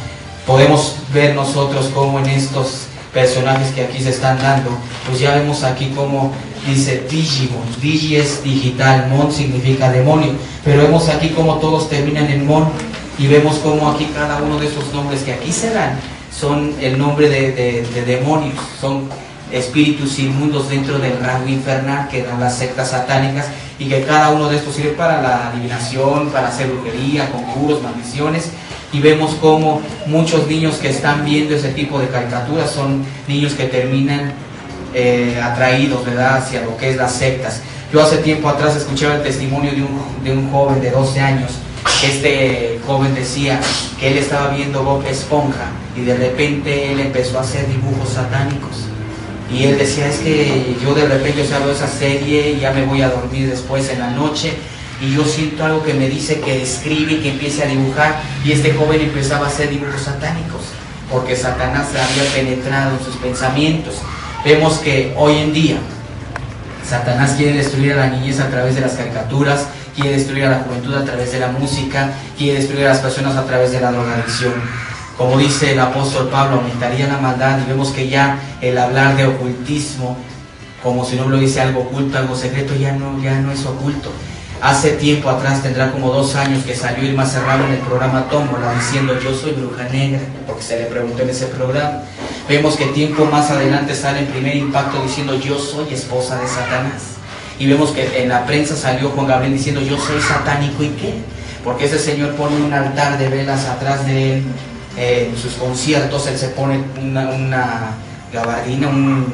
podemos ver nosotros cómo en estos personajes que aquí se están dando, pues ya vemos aquí cómo dice Digimon. Digi es digital, Mon significa demonio, pero vemos aquí cómo todos terminan en Mon, y vemos cómo aquí cada uno de esos nombres que aquí se dan son el nombre de demonios, son espíritus inmundos dentro del rango infernal que dan las sectas satánicas, y que cada uno de estos sirve para la adivinación, para hacer brujería, conjuros, maldiciones. Y vemos cómo muchos niños que están viendo ese tipo de caricaturas son niños que terminan atraídos, ¿verdad?, hacia lo que es las sectas. Yo hace tiempo atrás escuchaba el testimonio de un joven de 12 años. Este joven decía que él estaba viendo Bob Esponja y de repente él empezó a hacer dibujos satánicos. Y él decía, es que yo de repente veo esa serie y ya me voy a dormir después en la noche, y yo siento algo que me dice que escribe y que empiece a dibujar. Y este joven empezaba a hacer dibujos satánicos porque Satanás había penetrado en sus pensamientos. Vemos que hoy en día Satanás quiere destruir a la niñez a través de las caricaturas, quiere destruir a la juventud a través de la música, quiere destruir a las personas a través de la drogadicción. Como dice el apóstol Pablo, aumentaría la maldad, y vemos que ya el hablar de ocultismo, como si no lo dice algo oculto, algo secreto, ya no es oculto. Hace tiempo atrás, tendrá como 2 años, que salió Irma Serrano en el programa Tómbola diciendo yo soy bruja negra, porque se le preguntó en ese programa. Vemos que tiempo más adelante sale en Primer Impacto diciendo yo soy esposa de Satanás. Y vemos que en la prensa salió Juan Gabriel diciendo yo soy satánico. ¿Y qué? Porque ese señor pone un altar de velas atrás de él. En sus conciertos él se pone una gabardina, un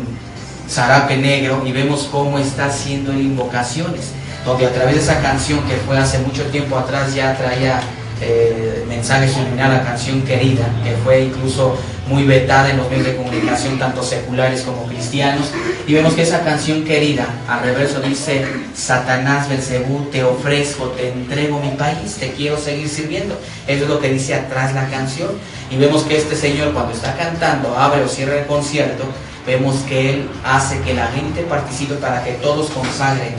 zarape negro, y vemos cómo está haciendo invocaciones, donde a través de esa canción que fue hace mucho tiempo atrás ya traía mensaje subliminal, la canción Querida, que fue incluso muy vetada en los medios de comunicación, tanto seculares como cristianos. Y vemos que esa canción Querida, al reverso dice Satanás Belcebú, te ofrezco, te entrego mi país, te quiero seguir sirviendo. Eso es lo que dice atrás la canción. Y vemos que este señor, cuando está cantando, abre o cierra el concierto, vemos que él hace que la gente participe para que todos consagren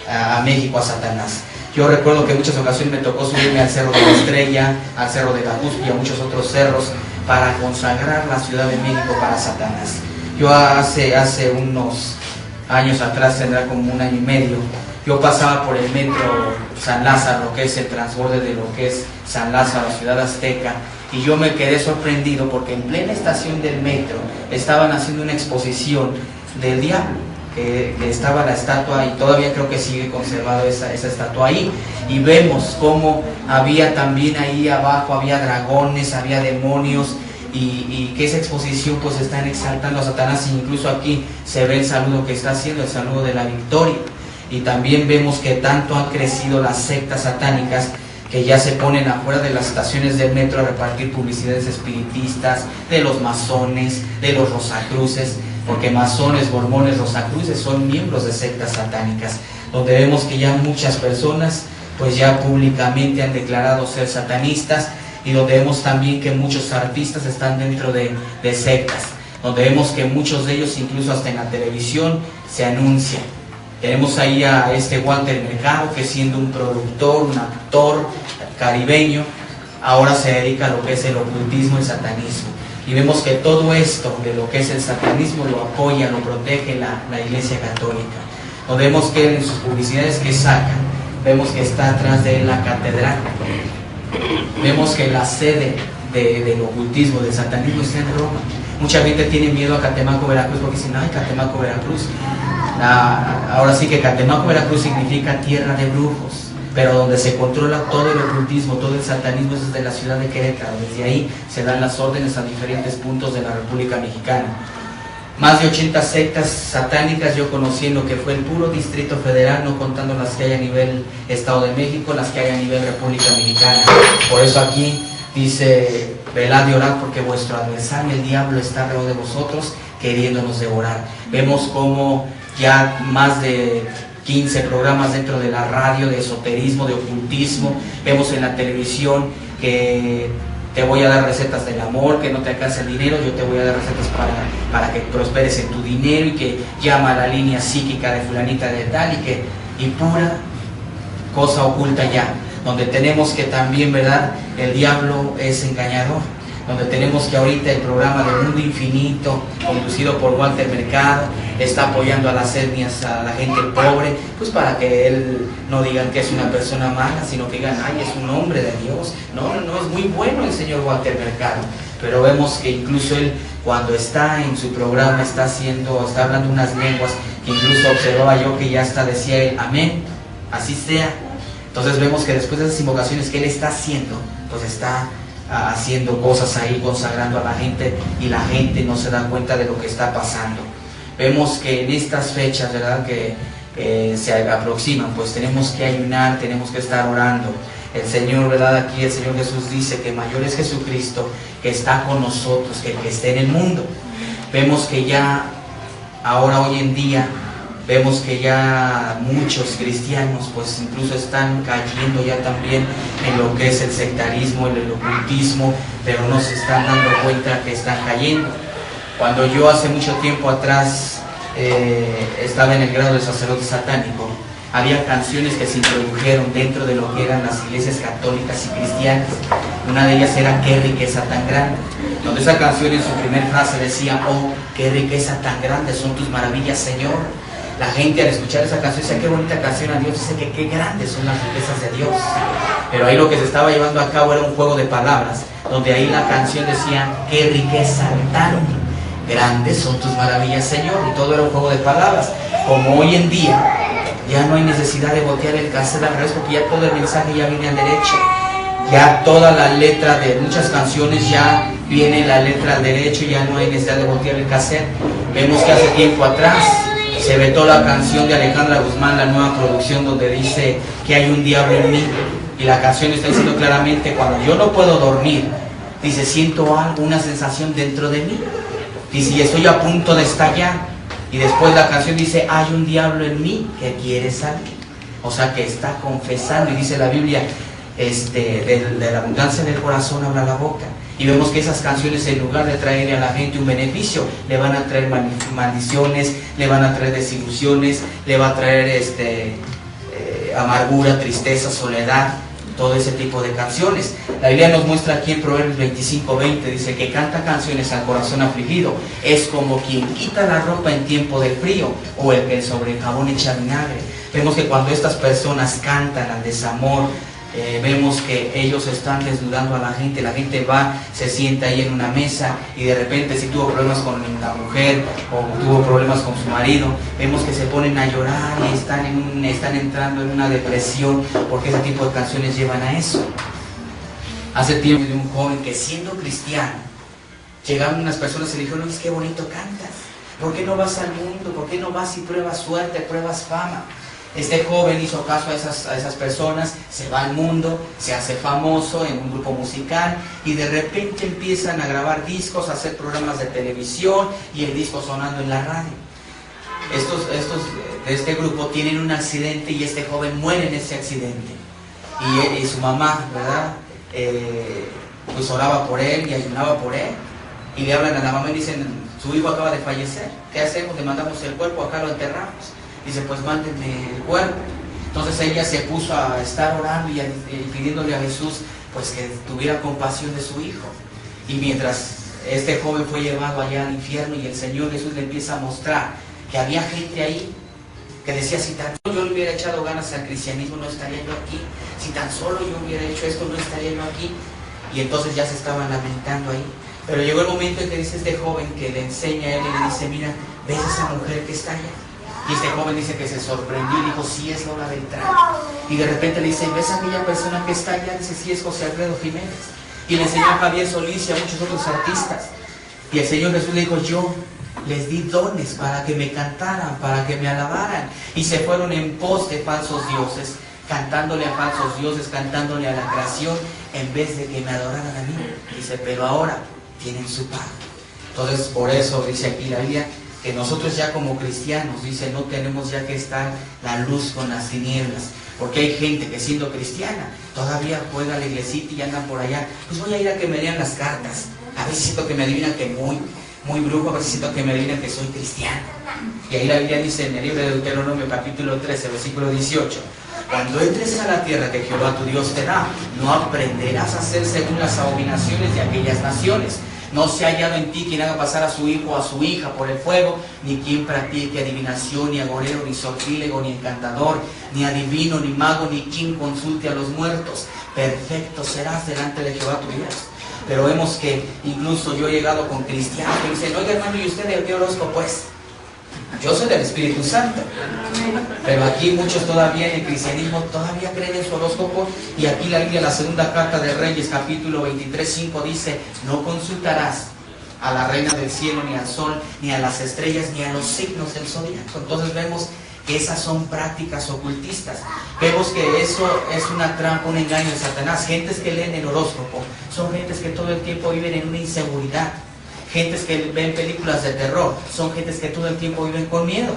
a México a Satanás. Yo recuerdo que en muchas ocasiones me tocó subirme al Cerro de la Estrella, al Cerro de la Luz y a muchos otros cerros para consagrar la Ciudad de México para Satanás. Yo hace unos años atrás, tendrá como 1 año y medio, yo pasaba por el metro San Lázaro, lo que es el transborde de lo que es San Lázaro, Ciudad Azteca, y yo me quedé sorprendido porque en plena estación del metro estaban haciendo una exposición del diablo, que estaba la estatua, y todavía creo que sigue conservada esa estatua ahí, y vemos cómo había también ahí abajo, había dragones, había demonios, y que esa exposición pues están exaltando a Satanás. Incluso aquí se ve el saludo que está haciendo, el saludo de la victoria. Y también vemos que tanto han crecido las sectas satánicas que ya se ponen afuera de las estaciones del metro a repartir publicidades espiritistas, de los masones, de los rosacruces, porque masones, mormones, rosacruces son miembros de sectas satánicas, donde vemos que ya muchas personas pues ya públicamente han declarado ser satanistas, y donde vemos también que muchos artistas están dentro de sectas, donde vemos que muchos de ellos incluso hasta en la televisión se anuncian. Tenemos ahí a Walter Mercado, que siendo un productor, un actor caribeño, ahora se dedica a lo que es el ocultismo y el satanismo. Y vemos que todo esto de lo que es el satanismo lo apoya, lo protege la Iglesia Católica. Nos vemos que en sus publicidades que sacan, vemos que está atrás de la catedral. Vemos que la sede del ocultismo, del satanismo, está en Roma. Mucha gente tiene miedo a Catemaco, Veracruz, porque dicen, ay, Catemaco, Veracruz. Ahora sí que Catemaco, Veracruz significa tierra de brujos, pero donde se controla todo el ocultismo, todo el satanismo es desde la ciudad de Querétaro. Desde ahí se dan las órdenes a diferentes puntos de la República Mexicana. Más de 80 sectas satánicas yo conocí en lo que fue el puro Distrito Federal, no contando las que hay a nivel Estado de México, las que hay a nivel República Mexicana. Por eso aquí dice, velad y orad, porque vuestro adversario, el diablo, está alrededor de vosotros, queriéndonos devorar. Vemos cómo ya más de 15 programas dentro de la radio de esoterismo, de ocultismo. Vemos en la televisión que te voy a dar recetas del amor, que no te alcanza el dinero, yo te voy a dar recetas para que prosperes en tu dinero, y que llama a la línea psíquica de fulanita de tal, y pura cosa oculta ya, donde tenemos que también, ¿verdad?, el diablo es engañador, donde tenemos que ahorita el programa de Mundo Infinito, conducido por Walter Mercado, está apoyando a las etnias, a la gente pobre, pues para que él no digan que es una persona mala, sino que digan, ay, es un hombre de Dios. No, es muy bueno el señor Walter Mercado, pero vemos que incluso él, cuando está en su programa, está hablando unas lenguas, que incluso observaba yo que ya hasta decía él, amén, así sea. Entonces vemos que después de esas invocaciones que él está haciendo, pues está haciendo cosas ahí, consagrando a la gente, y la gente no se da cuenta de lo que está pasando. Vemos que en estas fechas, ¿verdad?, que se aproximan, pues tenemos que ayunar, tenemos que estar orando. El Señor, ¿verdad?, aquí el Señor Jesús dice que mayor es Jesucristo que está con nosotros que el que esté en el mundo. Vemos que ya ahora, hoy en día, vemos que ya muchos cristianos pues incluso están cayendo ya también en lo que es el sectarismo, en el ocultismo, pero no se están dando cuenta que están cayendo. Cuando yo hace mucho tiempo atrás estaba en el grado de sacerdote satánico, había canciones que se introdujeron dentro de lo que eran las iglesias católicas y cristianas. Una de ellas era Qué riqueza tan grande, donde esa canción en su primera frase decía, oh, qué riqueza tan grande son tus maravillas, Señor. La gente al escuchar esa canción decía, qué bonita canción a Dios, dice que qué grandes son las riquezas de Dios. Pero ahí lo que se estaba llevando a cabo era un juego de palabras, donde ahí la canción decía, qué riqueza tan grandes son tus maravillas, Señor, y todo era un juego de palabras. Como hoy en día ya no hay necesidad de voltear el cassette al revés, porque ya todo el mensaje ya viene al derecho. Ya toda la letra de muchas canciones ya viene la letra al derecho, ya no hay necesidad de voltear el cassette. Vemos que hace tiempo atrás se vetó la canción de Alejandra Guzmán, la nueva producción, donde dice que hay un diablo en mí, y la canción está diciendo claramente, cuando yo no puedo dormir, dice, siento algo, una sensación dentro de mí, dice, y estoy a punto de estallar, y después la canción dice, hay un diablo en mí que quiere salir, o sea que está confesando, y dice la Biblia, de la abundancia del corazón habla la boca. Y vemos que esas canciones, en lugar de traerle a la gente un beneficio, le van a traer maldiciones, le van a traer desilusiones, le va a traer amargura, tristeza, soledad, todo ese tipo de canciones. La Biblia nos muestra aquí en Proverbios 25:20, dice que canta canciones al corazón afligido, es como quien quita la ropa en tiempo de frío, o el que sobre el jabón echa vinagre. Vemos que cuando estas personas cantan al desamor, Vemos que ellos están desnudando a la gente va, se sienta ahí en una mesa y de repente si tuvo problemas con la mujer o tuvo problemas con su marido, vemos que se ponen a llorar y están entrando en una depresión porque ese tipo de canciones llevan a eso. Hace tiempo de un joven que siendo cristiano, llegaron unas personas y le dijeron, qué bonito cantas, ¿por qué no vas al mundo? ¿Por qué no vas y pruebas suerte, pruebas fama? Este joven hizo caso a esas personas, se va al mundo, se hace famoso en un grupo musical y de repente empiezan a grabar discos, a hacer programas de televisión y el disco sonando en la radio. Estos de este grupo tienen un accidente y este joven muere en ese accidente. Y su mamá, ¿verdad? Pues oraba por él y ayunaba por él. Y le hablan a la mamá y dicen, su hijo acaba de fallecer, ¿qué hacemos? Le mandamos el cuerpo, acá lo enterramos. Dice, pues mándenme el cuerpo. Entonces ella se puso a estar orando y pidiéndole a Jesús pues que tuviera compasión de su hijo. Y mientras este joven fue llevado allá al infierno y el Señor Jesús le empieza a mostrar que había gente ahí que decía, si tan solo yo le hubiera echado ganas al cristianismo no estaría yo aquí, si tan solo yo hubiera hecho esto no estaría yo aquí. Y entonces ya se estaban lamentando ahí. Pero llegó el momento en que dice este joven que le enseña a él y le dice, mira, ¿ves a esa mujer que está allá? Y este joven dice que se sorprendió y dijo, sí, es Lola Beltrán. Y de repente le dice, ¿ves a aquella persona que está allá? Dice, sí, es José Alfredo Jiménez. Y le enseñó a Javier Solís y a muchos otros artistas. Y el Señor Jesús le dijo, yo les di dones para que me cantaran, para que me alabaran. Y se fueron en pos de falsos dioses, cantándole a falsos dioses, cantándole a la creación, en vez de que me adoraran a mí. Dice, pero ahora tienen su pago. Entonces, por eso dice aquí la Biblia, que nosotros ya como cristianos, dice, no tenemos ya que estar la luz con las tinieblas, porque hay gente que siendo cristiana todavía juega a la iglesita y andan por allá, pues voy a ir a que me lean las cartas, a ver si siento que me adivinan que muy brujo, a ver si siento que me adivinan que soy cristiano. Y ahí la Biblia dice en el libro de Deuteronomio capítulo 13, versículo 18, cuando entres a la tierra que Jehová tu Dios te da, no aprenderás a hacer según las abominaciones de aquellas naciones. No se ha hallado en ti quien haga pasar a su hijo o a su hija por el fuego, ni quien practique adivinación, ni agorero, ni sortílego, ni encantador, ni adivino, ni mago, ni quien consulte a los muertos. Perfecto serás delante de Jehová tu Dios. Pero vemos que incluso yo he llegado con cristianos que dicen, oiga hermano, ¿y usted de qué horóscopo es? Yo soy del Espíritu Santo. Pero aquí muchos todavía en el cristianismo todavía creen en su horóscopo. Y aquí la Biblia, la segunda carta de Reyes, capítulo 23:5 dice, no consultarás a la reina del cielo, ni al sol, ni a las estrellas, ni a los signos del zodiaco. Entonces vemos que esas son prácticas ocultistas. Vemos que eso es una trampa, un engaño de Satanás. Gentes que leen el horóscopo son gentes que todo el tiempo viven en una inseguridad. Gentes que ven películas de terror son gentes que todo el tiempo viven con miedo.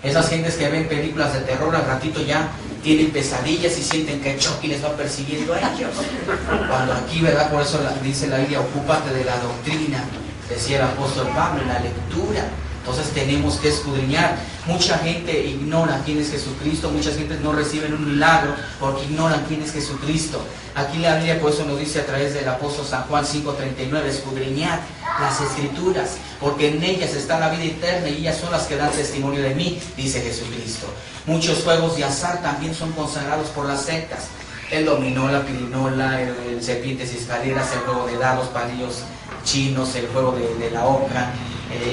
Esas gentes que ven películas de terror al ratito ya tienen pesadillas y sienten que Chucky les va persiguiendo a ellos. Cuando aquí, ¿verdad? Por eso dice la Biblia, ocúpate de la doctrina, decía el apóstol Pablo, en la lectura. Entonces tenemos que escudriñar. Mucha gente ignora quién es Jesucristo, muchas gentes no reciben un milagro porque ignoran quién es Jesucristo. Aquí la Biblia por eso nos dice a través del apóstol San Juan 5:39, escudriñad las Escrituras, porque en ellas está la vida eterna y ellas son las que dan testimonio de mí, dice Jesucristo. Muchos juegos de azar también son consagrados por las sectas. El dominó, la pirinola, el serpientes y escaleras, el juego de dados, palillos chinos, el juego de la oca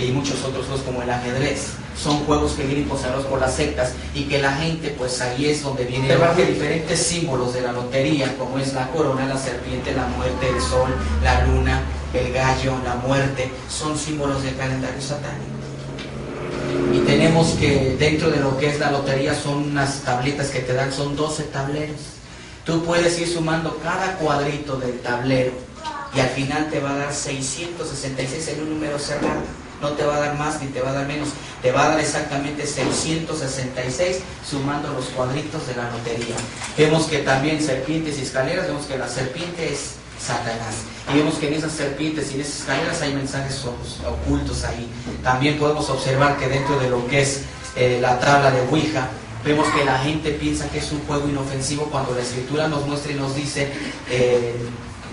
y muchos otros juegos como el ajedrez. Son juegos que vienen consagrados por las sectas y que la gente, pues ahí es donde viene de diferentes símbolos de la lotería, como es la corona, la serpiente, la muerte, el sol, la luna, el gallo, la muerte, son símbolos del calendario satánico. Y tenemos que dentro de lo que es la lotería son unas tabletas que te dan, son 12 tableros. Tú puedes ir sumando cada cuadrito del tablero y al final te va a dar 666 en un número cerrado. No te va a dar más ni te va a dar menos, te va a dar exactamente 666 sumando los cuadritos de la lotería. Vemos que también serpientes y escaleras, vemos que la serpiente es Satanás. Y vemos que en esas serpientes y en esas escaleras hay mensajes ocultos ahí. También podemos observar que dentro de lo que es la tabla de Ouija, vemos que la gente piensa que es un juego inofensivo cuando la Escritura nos muestra y nos dice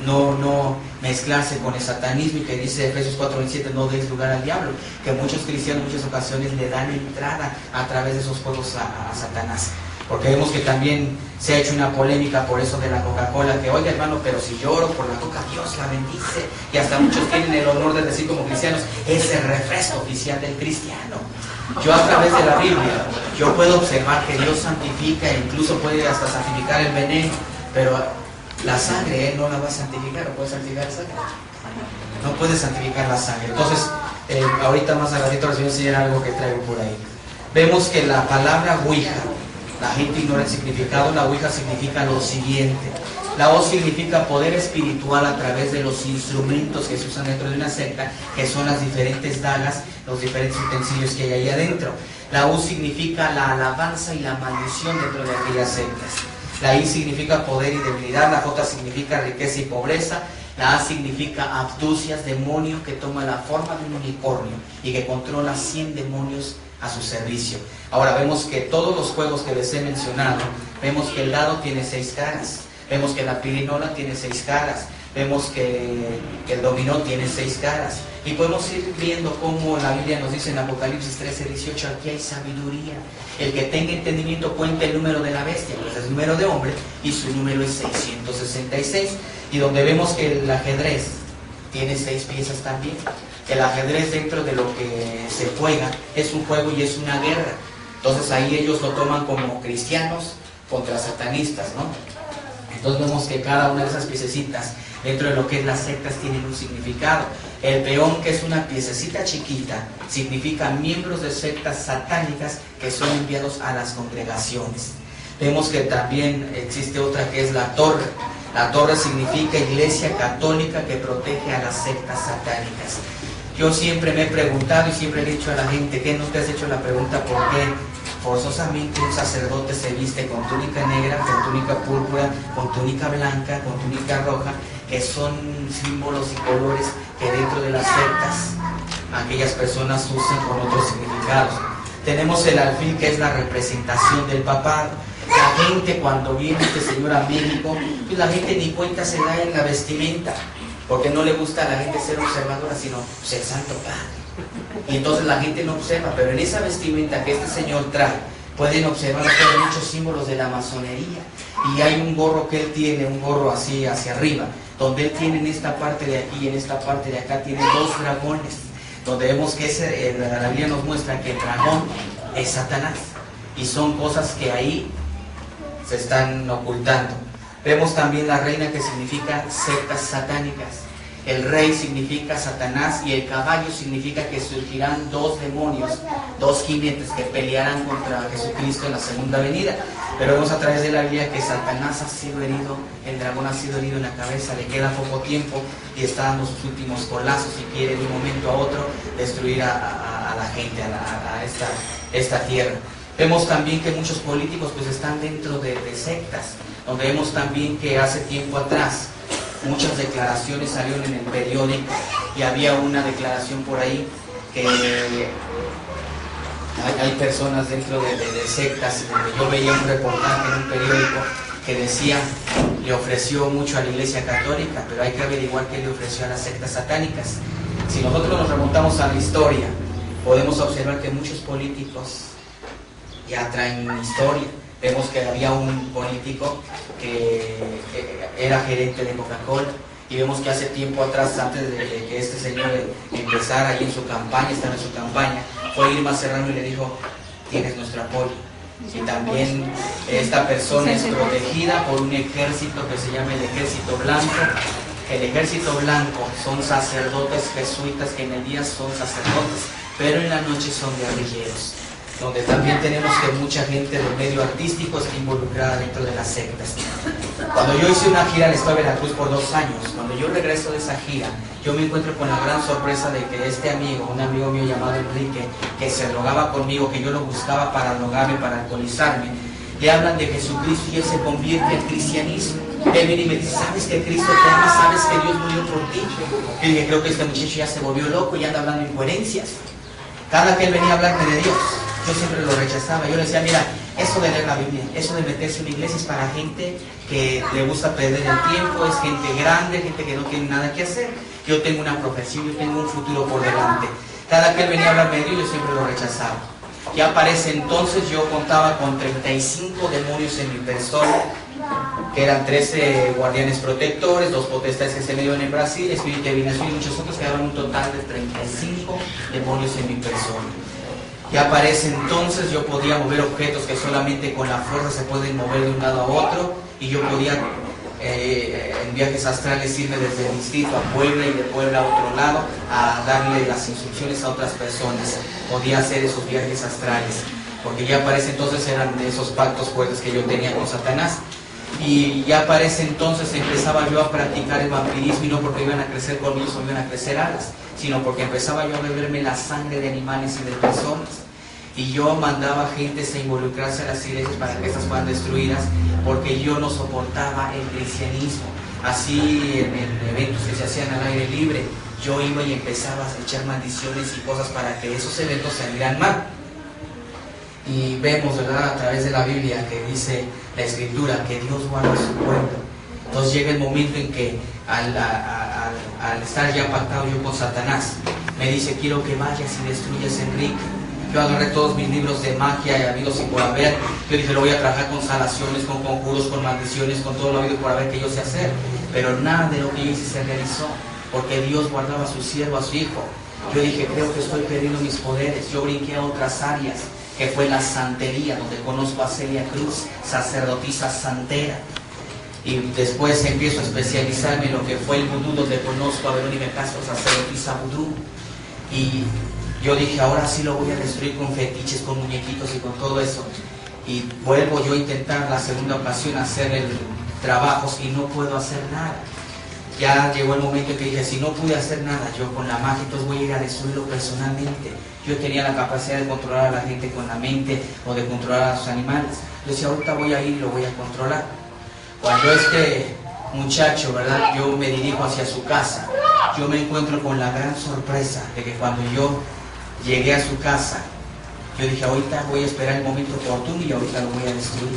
no mezclarse con el satanismo, y que dice Efesios 4:27, no deis lugar al diablo, que muchos cristianos en muchas ocasiones le dan entrada a través de esos juegos a Satanás. Porque vemos que también se ha hecho una polémica por eso de la Coca-Cola, que oiga hermano, pero si lloro por la Coca, Dios la bendice. Y hasta muchos tienen el honor de decir como cristianos, es el refresco oficial del cristiano. Yo a través de la Biblia, yo puedo observar que Dios santifica e incluso puede hasta santificar el veneno, pero la sangre Él no la va a santificar. ¿O puede santificar la sangre? No puede santificar la sangre. Entonces, ahorita más adelantito les voy a enseñar algo que traigo por ahí. Vemos que la palabra Ouija, la gente ignora el significado. La Ouija significa lo siguiente. La O significa poder espiritual a través de los instrumentos que se usan dentro de una secta, que son las diferentes dagas, los diferentes utensilios que hay ahí adentro. La U significa la alabanza y la maldición dentro de aquellas sectas. La I significa poder y debilidad. La J significa riqueza y pobreza. La A significa Abducias, demonio que toma la forma de un unicornio y que controla 100 demonios a su servicio. Ahora vemos que todos los juegos que les he mencionado, vemos que el dado tiene 6 caras. Vemos que la pirinola tiene 6 caras, vemos que el dominó tiene 6 caras. Y podemos ir viendo cómo la Biblia nos dice en Apocalipsis 13:18, aquí hay sabiduría. El que tenga entendimiento cuenta el número de la bestia, pues es el número de hombre, y su número es 666. Y donde vemos que el ajedrez tiene 6 piezas también. El ajedrez dentro de lo que se juega es un juego y es una guerra. Entonces ahí ellos lo toman como cristianos contra satanistas, ¿no? Entonces vemos que cada una de esas piececitas dentro de lo que es las sectas tienen un significado. El peón, que es una piececita chiquita, significa miembros de sectas satánicas que son enviados a las congregaciones. Vemos que también existe otra que es la torre. La torre significa iglesia católica que protege a las sectas satánicas. Yo siempre me he preguntado y siempre le he dicho a la gente, ¿qué no te has hecho la pregunta por qué forzosamente un sacerdote se viste con túnica negra, con túnica púrpura, con túnica blanca, con túnica roja, que son símbolos y colores que dentro de las sectas aquellas personas usan con otros significados? Tenemos el alfil, que es la representación del papado. La gente cuando viene este señor a México, pues la gente ni cuenta se da en la vestimenta, porque no le gusta a la gente ser observadora, sino pues, el Santo Padre. Y entonces la gente no observa, pero en esa vestimenta que este señor trae, pueden observar que hay muchos símbolos de la masonería. Y hay un gorro que él tiene, un gorro así hacia arriba, donde él tiene en esta parte de aquí y en esta parte de acá tiene 2 dragones, donde vemos que la Biblia nos muestra que el dragón es Satanás. Y son cosas que ahí se están ocultando. Vemos también la reina, que significa sectas satánicas. El rey significa Satanás y el caballo significa que surgirán 2 demonios, 2 jinetes que pelearán contra Jesucristo en la segunda venida. Pero vemos a través de la Biblia que Satanás ha sido herido, el dragón ha sido herido en la cabeza, le queda poco tiempo y está dando sus últimos colazos y quiere de un momento a otro destruir a la gente, a esta tierra. Vemos también que muchos políticos pues están dentro de sectas, donde vemos también que hace tiempo atrás muchas declaraciones salieron en el periódico y había una declaración por ahí que hay personas dentro de sectas. Yo veía un reportaje en un periódico que decía, le ofreció mucho a la Iglesia Católica, pero hay que averiguar qué le ofreció a las sectas satánicas. Si nosotros nos remontamos a la historia, podemos observar que muchos políticos ya traen historia. Vemos que había un político que era gerente de Coca-Cola, y vemos que hace tiempo atrás, antes de que este señor empezara ahí en su campaña, estaba en su campaña, fue Irma Serrano y le dijo, tienes nuestro apoyo. Y también esta persona es protegida por un ejército que se llama el Ejército Blanco. El Ejército Blanco son sacerdotes jesuitas que en el día son sacerdotes, pero en la noche son guerrilleros, donde también tenemos que mucha gente del medio artístico está involucrada dentro de las sectas. Cuando yo hice una gira al estado de Veracruz por 2 años, cuando yo regreso de esa gira, yo me encuentro con la gran sorpresa de que este amigo, un amigo mío llamado Enrique, que se drogaba conmigo, que yo lo buscaba para drogarme, para alcoholizarme, le hablan de Jesucristo y él se convierte al cristianismo. Él viene y me dice, ¿sabes que Cristo te ama? ¿Sabes que Dios murió por ti? Y dije, creo que este muchacho ya se volvió loco y anda hablando incoherencias. Cada que él venía a hablarme de Dios, yo siempre lo rechazaba. Yo le decía, mira, eso de leer la Biblia, eso de meterse en la iglesia es para gente que le gusta perder el tiempo, es gente grande, gente que no tiene nada que hacer. Yo tengo una profesión, yo tengo un futuro por delante. Cada que él venía a hablarme de Dios, yo siempre lo rechazaba. Ya para ese entonces yo contaba con 35 demonios en mi persona, que eran 13 guardianes protectores, 2 potestades que se me dieron en Brasil, espíritu de adivinación y muchos otros, que daban un total de 35 demonios en mi persona. Ya para ese entonces yo podía mover objetos que solamente con la fuerza se pueden mover de un lado a otro, y yo podía en viajes astrales irme desde el distrito a Puebla y de Puebla a otro lado a darle las instrucciones a otras personas. Podía hacer esos viajes astrales, porque ya para ese entonces eran de esos pactos fuertes que yo tenía con Satanás. Y ya para ese entonces empezaba yo a practicar el vampirismo, y no porque iban a crecer colmillos o iban a crecer alas, sino porque empezaba yo a beberme la sangre de animales y de personas. Y yo mandaba gentes a involucrarse a las iglesias para que estas fueran destruidas, porque yo no soportaba el cristianismo. Así en eventos que se hacían al aire libre, yo iba y empezaba a echar maldiciones y cosas para que esos eventos salieran mal. Y vemos, ¿verdad?, a través de la Biblia, que dice la Escritura que Dios guarda su pueblo. Entonces llega el momento en que al estar ya pactado yo con Satanás, me dice: quiero que vayas y destruyas a Enrique. Yo agarré todos mis libros de magia y habidos y por haber. Yo dije: lo voy a trabajar con salaciones, con conjuros, con maldiciones, con todo lo habido y por haber que yo sé hacer. Pero nada de lo que yo hice se realizó, porque Dios guardaba a su siervo, a su hijo. Yo dije: creo que estoy perdiendo mis poderes. Yo brinqué a otras áreas, que fue la santería, donde conozco a Celia Cruz, sacerdotisa santera. Y después empiezo a especializarme en lo que fue el vudú, donde conozco a Verónica Castro, sacerdotisa vudú. Y yo dije: ahora sí lo voy a destruir con fetiches, con muñequitos y con todo eso. Y vuelvo yo a intentar la segunda ocasión hacer el trabajos y no puedo hacer nada. Ya llegó el momento en que dije: si no pude hacer nada yo con la magia, entonces voy a ir a destruirlo personalmente. Yo tenía la capacidad de controlar a la gente con la mente, o de controlar a los animales. Yo decía: ahorita voy a ir y lo voy a controlar. Cuando este muchacho, ¿verdad?, yo me dirijo hacia su casa, yo me encuentro con la gran sorpresa de que cuando yo llegué a su casa, yo dije: ahorita voy a esperar el momento oportuno y ahorita lo voy a destruir.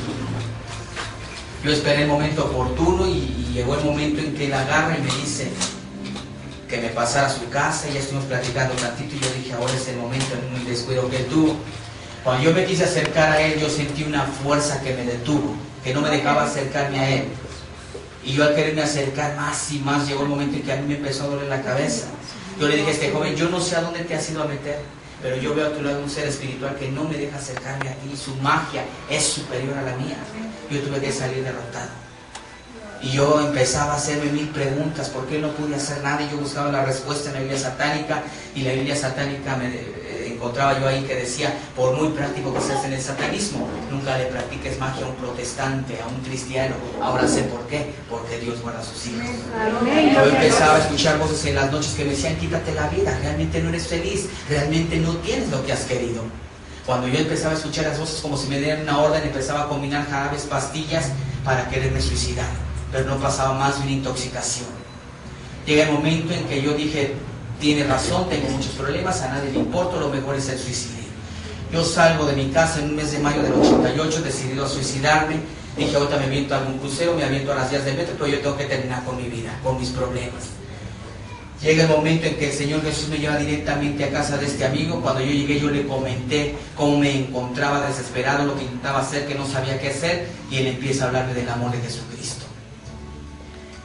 Yo esperé el momento oportuno y llegó el momento en que él agarra y me dice que me pasara a su casa, y ya estuvimos platicando tantito, y yo dije: ahora es el momento, en un descuido que él tuvo. Cuando yo me quise acercar a él, yo sentí una fuerza que me detuvo, que no me dejaba acercarme a él. Y yo, al quererme acercar más y más, llegó el momento en que a mí me empezó a doler la cabeza. Yo le dije a este joven: yo no sé a dónde te has ido a meter, pero yo veo a tu lado un ser espiritual que no me deja acercarme a ti. Su magia es superior a la mía. Yo tuve que salir derrotado. Y yo empezaba a hacerme 1000 preguntas, ¿por qué no pude hacer nada? Y yo buscaba la respuesta en la Biblia satánica, y la Biblia satánica encontraba yo ahí que decía: por muy práctico que seas en el satanismo, nunca le practiques magia a un protestante, a un cristiano. Ahora sé por qué: porque Dios guarda a sus hijos. Yo empezaba a escuchar voces en las noches que me decían: quítate la vida, realmente no eres feliz, realmente no tienes lo que has querido. Cuando yo empezaba a escuchar las voces, como si me dieran una orden, empezaba a combinar jarabes, pastillas para quererme suicidar, pero no pasaba más de una intoxicación. Llega el momento en que yo dije: tiene razón, tengo muchos problemas, a nadie le importa, lo mejor es el suicidio. Yo salgo de mi casa en un mes de mayo del 88, decidido a suicidarme. Dije: ahorita me aviento a algún crucero, me aviento a las vías del metro, pero yo tengo que terminar con mi vida, con mis problemas. Llega el momento en que el Señor Jesús me lleva directamente a casa de este amigo. Cuando yo llegué, yo le comenté cómo me encontraba desesperado, lo que intentaba hacer, que no sabía qué hacer, y él empieza a hablarme del amor de Jesucristo.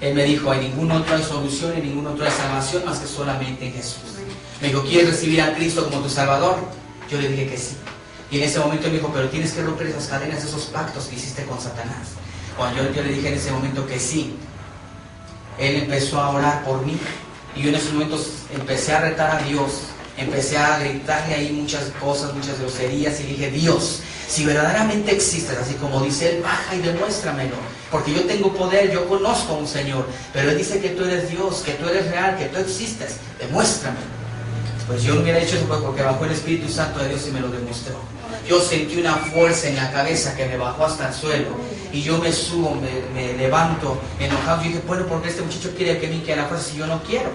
Él me dijo: en ningún otro hay solución, en ningún otro hay salvación más que solamente en Jesús. Me dijo: ¿quieres recibir a Cristo como tu Salvador? Yo le dije que sí. Y en ese momento me dijo: pero tienes que romper esas cadenas, esos pactos que hiciste con Satanás. Cuando yo le dije en ese momento que sí, él empezó a orar por mí. Y yo en esos momentos empecé a retar a Dios, empecé a gritarle ahí muchas cosas, muchas groserías, y dije: Dios, si verdaderamente existes, así como dice él, baja y demuéstramelo, porque yo tengo poder, yo conozco a un Señor, pero él dice que tú eres Dios, que tú eres real, que tú existes, demuéstramelo. Pues yo no hubiera hecho eso porque bajó el Espíritu Santo de Dios y me lo demostró. Yo sentí una fuerza en la cabeza que me bajó hasta el suelo, y yo me subo, me levanto enojado. Yo dije: bueno, porque este muchacho quiere que me quede la fuerza si yo no quiero.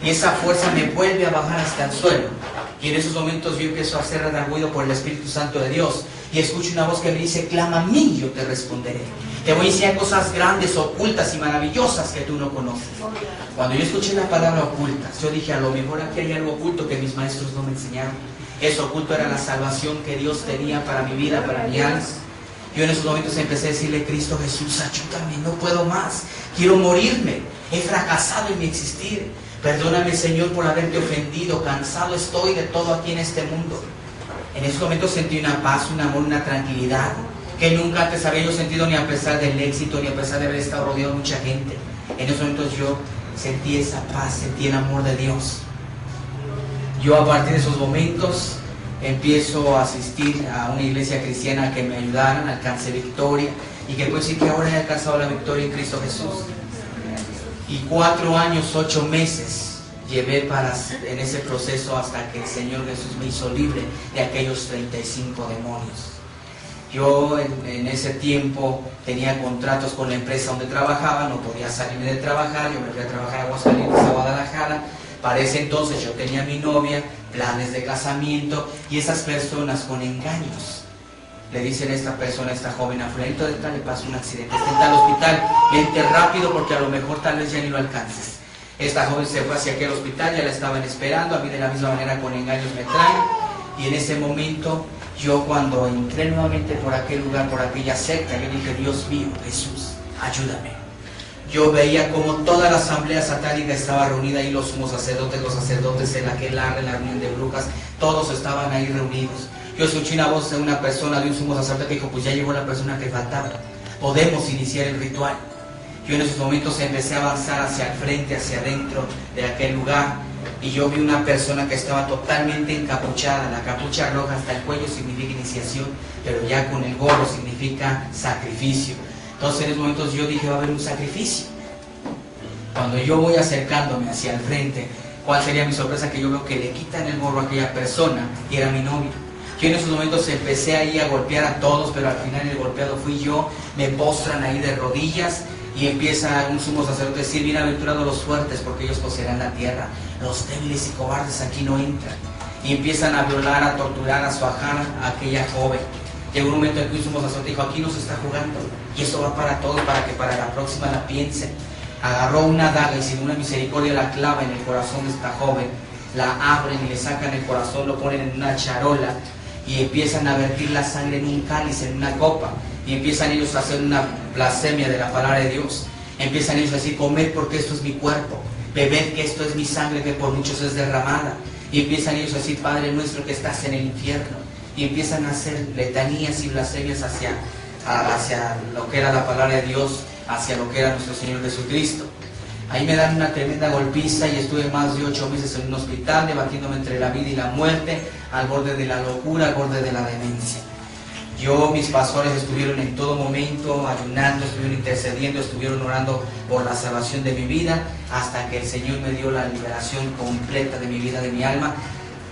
Y esa fuerza me vuelve a bajar hasta el suelo, y en esos momentos yo empiezo a ser redarguido por el Espíritu Santo de Dios. y escucho una voz que me dice: clama a mí, yo te responderé. Te voy a enseñar cosas grandes, ocultas y maravillosas que tú no conoces. Cuando yo escuché la palabra ocultas, yo dije: a lo mejor aquí hay algo oculto que mis maestros no me enseñaron. Eso oculto era la salvación que Dios tenía para mi vida, para mi alma. Yo en esos momentos empecé a decirle: Cristo Jesús, ayúdame, no puedo más, quiero morirme, he fracasado en mi existir. Perdóname, Señor, por haberte ofendido, cansado estoy de todo aquí en este mundo. En esos momentos sentí una paz, un amor, una tranquilidad que nunca antes había yo sentido, ni a pesar del éxito, ni a pesar de haber estado rodeado de mucha gente. En esos momentos yo sentí esa paz, sentí el amor de Dios. Yo a partir de esos momentos empiezo a asistir a una iglesia cristiana que me ayudaran, alcancé victoria, y que puedo decir que ahora he alcanzado la victoria en Cristo Jesús. Y 4 años, 8 meses llevé en ese proceso hasta que el Señor Jesús me hizo libre de aquellos 35 demonios. Yo en ese tiempo tenía contratos con la empresa donde trabajaba, no podía salirme de trabajar, yo me fui a trabajar a Aguascalientes, a Guadalajara. Para ese entonces yo tenía mi novia, planes de casamiento, y esas personas con engaños le dicen a esta persona, a esta joven: a fulanito de tal le pasó un accidente, está en tal hospital, vente rápido porque a lo mejor tal vez ya ni lo alcances. Esta joven se fue hacia aquel hospital, ya la estaban esperando, a mí de la misma manera con engaños me traen, y en ese momento yo, cuando entré nuevamente por aquel lugar, por aquella secta, yo dije: Dios mío, Jesús, ayúdame. Yo veía como toda la asamblea satánica estaba reunida ahí, los sumos sacerdotes, los sacerdotes en aquelarre, en la reunión de brujas, todos estaban ahí reunidos. Yo escuché una voz de una persona, de un sumo sacerdote, que dijo: pues ya llegó la persona que faltaba, podemos iniciar el ritual. Yo en esos momentos empecé a avanzar hacia el frente, hacia adentro de aquel lugar, y yo vi una persona que estaba totalmente encapuchada. La capucha roja hasta el cuello significa iniciación, pero ya con el gorro significa sacrificio. Entonces en esos momentos yo dije: va a haber un sacrificio. Cuando yo voy acercándome hacia el frente, ¿cuál sería mi sorpresa? Que yo veo que le quitan el gorro a aquella persona, y era mi novio. Yo en esos momentos empecé ahí a golpear a todos, pero al final el golpeado fui yo. Me postran ahí de rodillas, y empieza un sumo sacerdote a decir: bienaventurados los fuertes, porque ellos poseerán la tierra. Los débiles y cobardes aquí no entran. Y empiezan a violar, a torturar, a suajar a aquella joven. Llegó un momento en que un sumo sacerdote dijo: aquí no se está jugando, y esto va para todos, para que para la próxima la piensen. Agarró una daga y sin una misericordia la clava en el corazón de esta joven. La abren y le sacan el corazón, lo ponen en una charola, y empiezan a vertir la sangre en un cáliz, en una copa, y empiezan ellos a hacer una blasfemia de la palabra de Dios. Empiezan ellos a decir: comed porque esto es mi cuerpo, bebed que esto es mi sangre que por muchos es derramada. Y empiezan ellos a decir: Padre nuestro que estás en el infierno. Y empiezan a hacer letanías y blasfemias hacia lo que era la palabra de Dios, hacia lo que era nuestro Señor Jesucristo. Ahí me dan una tremenda golpiza, y estuve más de 8 meses en un hospital, debatiéndome entre la vida y la muerte, al borde de la locura, al borde de la demencia. Mis pastores estuvieron en todo momento ayunando, estuvieron intercediendo, estuvieron orando por la salvación de mi vida, hasta que el Señor me dio la liberación completa de mi vida, de mi alma.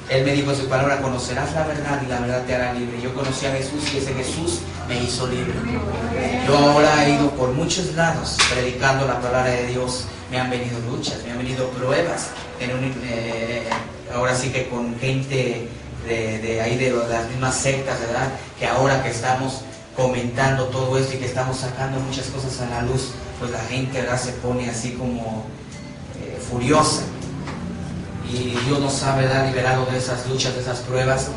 Él me dijo en su palabra: conocerás la verdad y la verdad te hará libre. Yo conocí a Jesús, y ese Jesús me hizo libre. Yo ahora he ido por muchos lados predicando la palabra de Dios. Me han venido luchas, me han venido pruebas. Ahora sí que con gente de ahí, de las mismas sectas, ¿verdad? Que ahora que estamos comentando todo esto y que estamos sacando muchas cosas a la luz, pues la gente, ¿verdad?, se pone así como furiosa. Y Dios nos ha, ¿verdad?, liberado de esas luchas, de esas pruebas.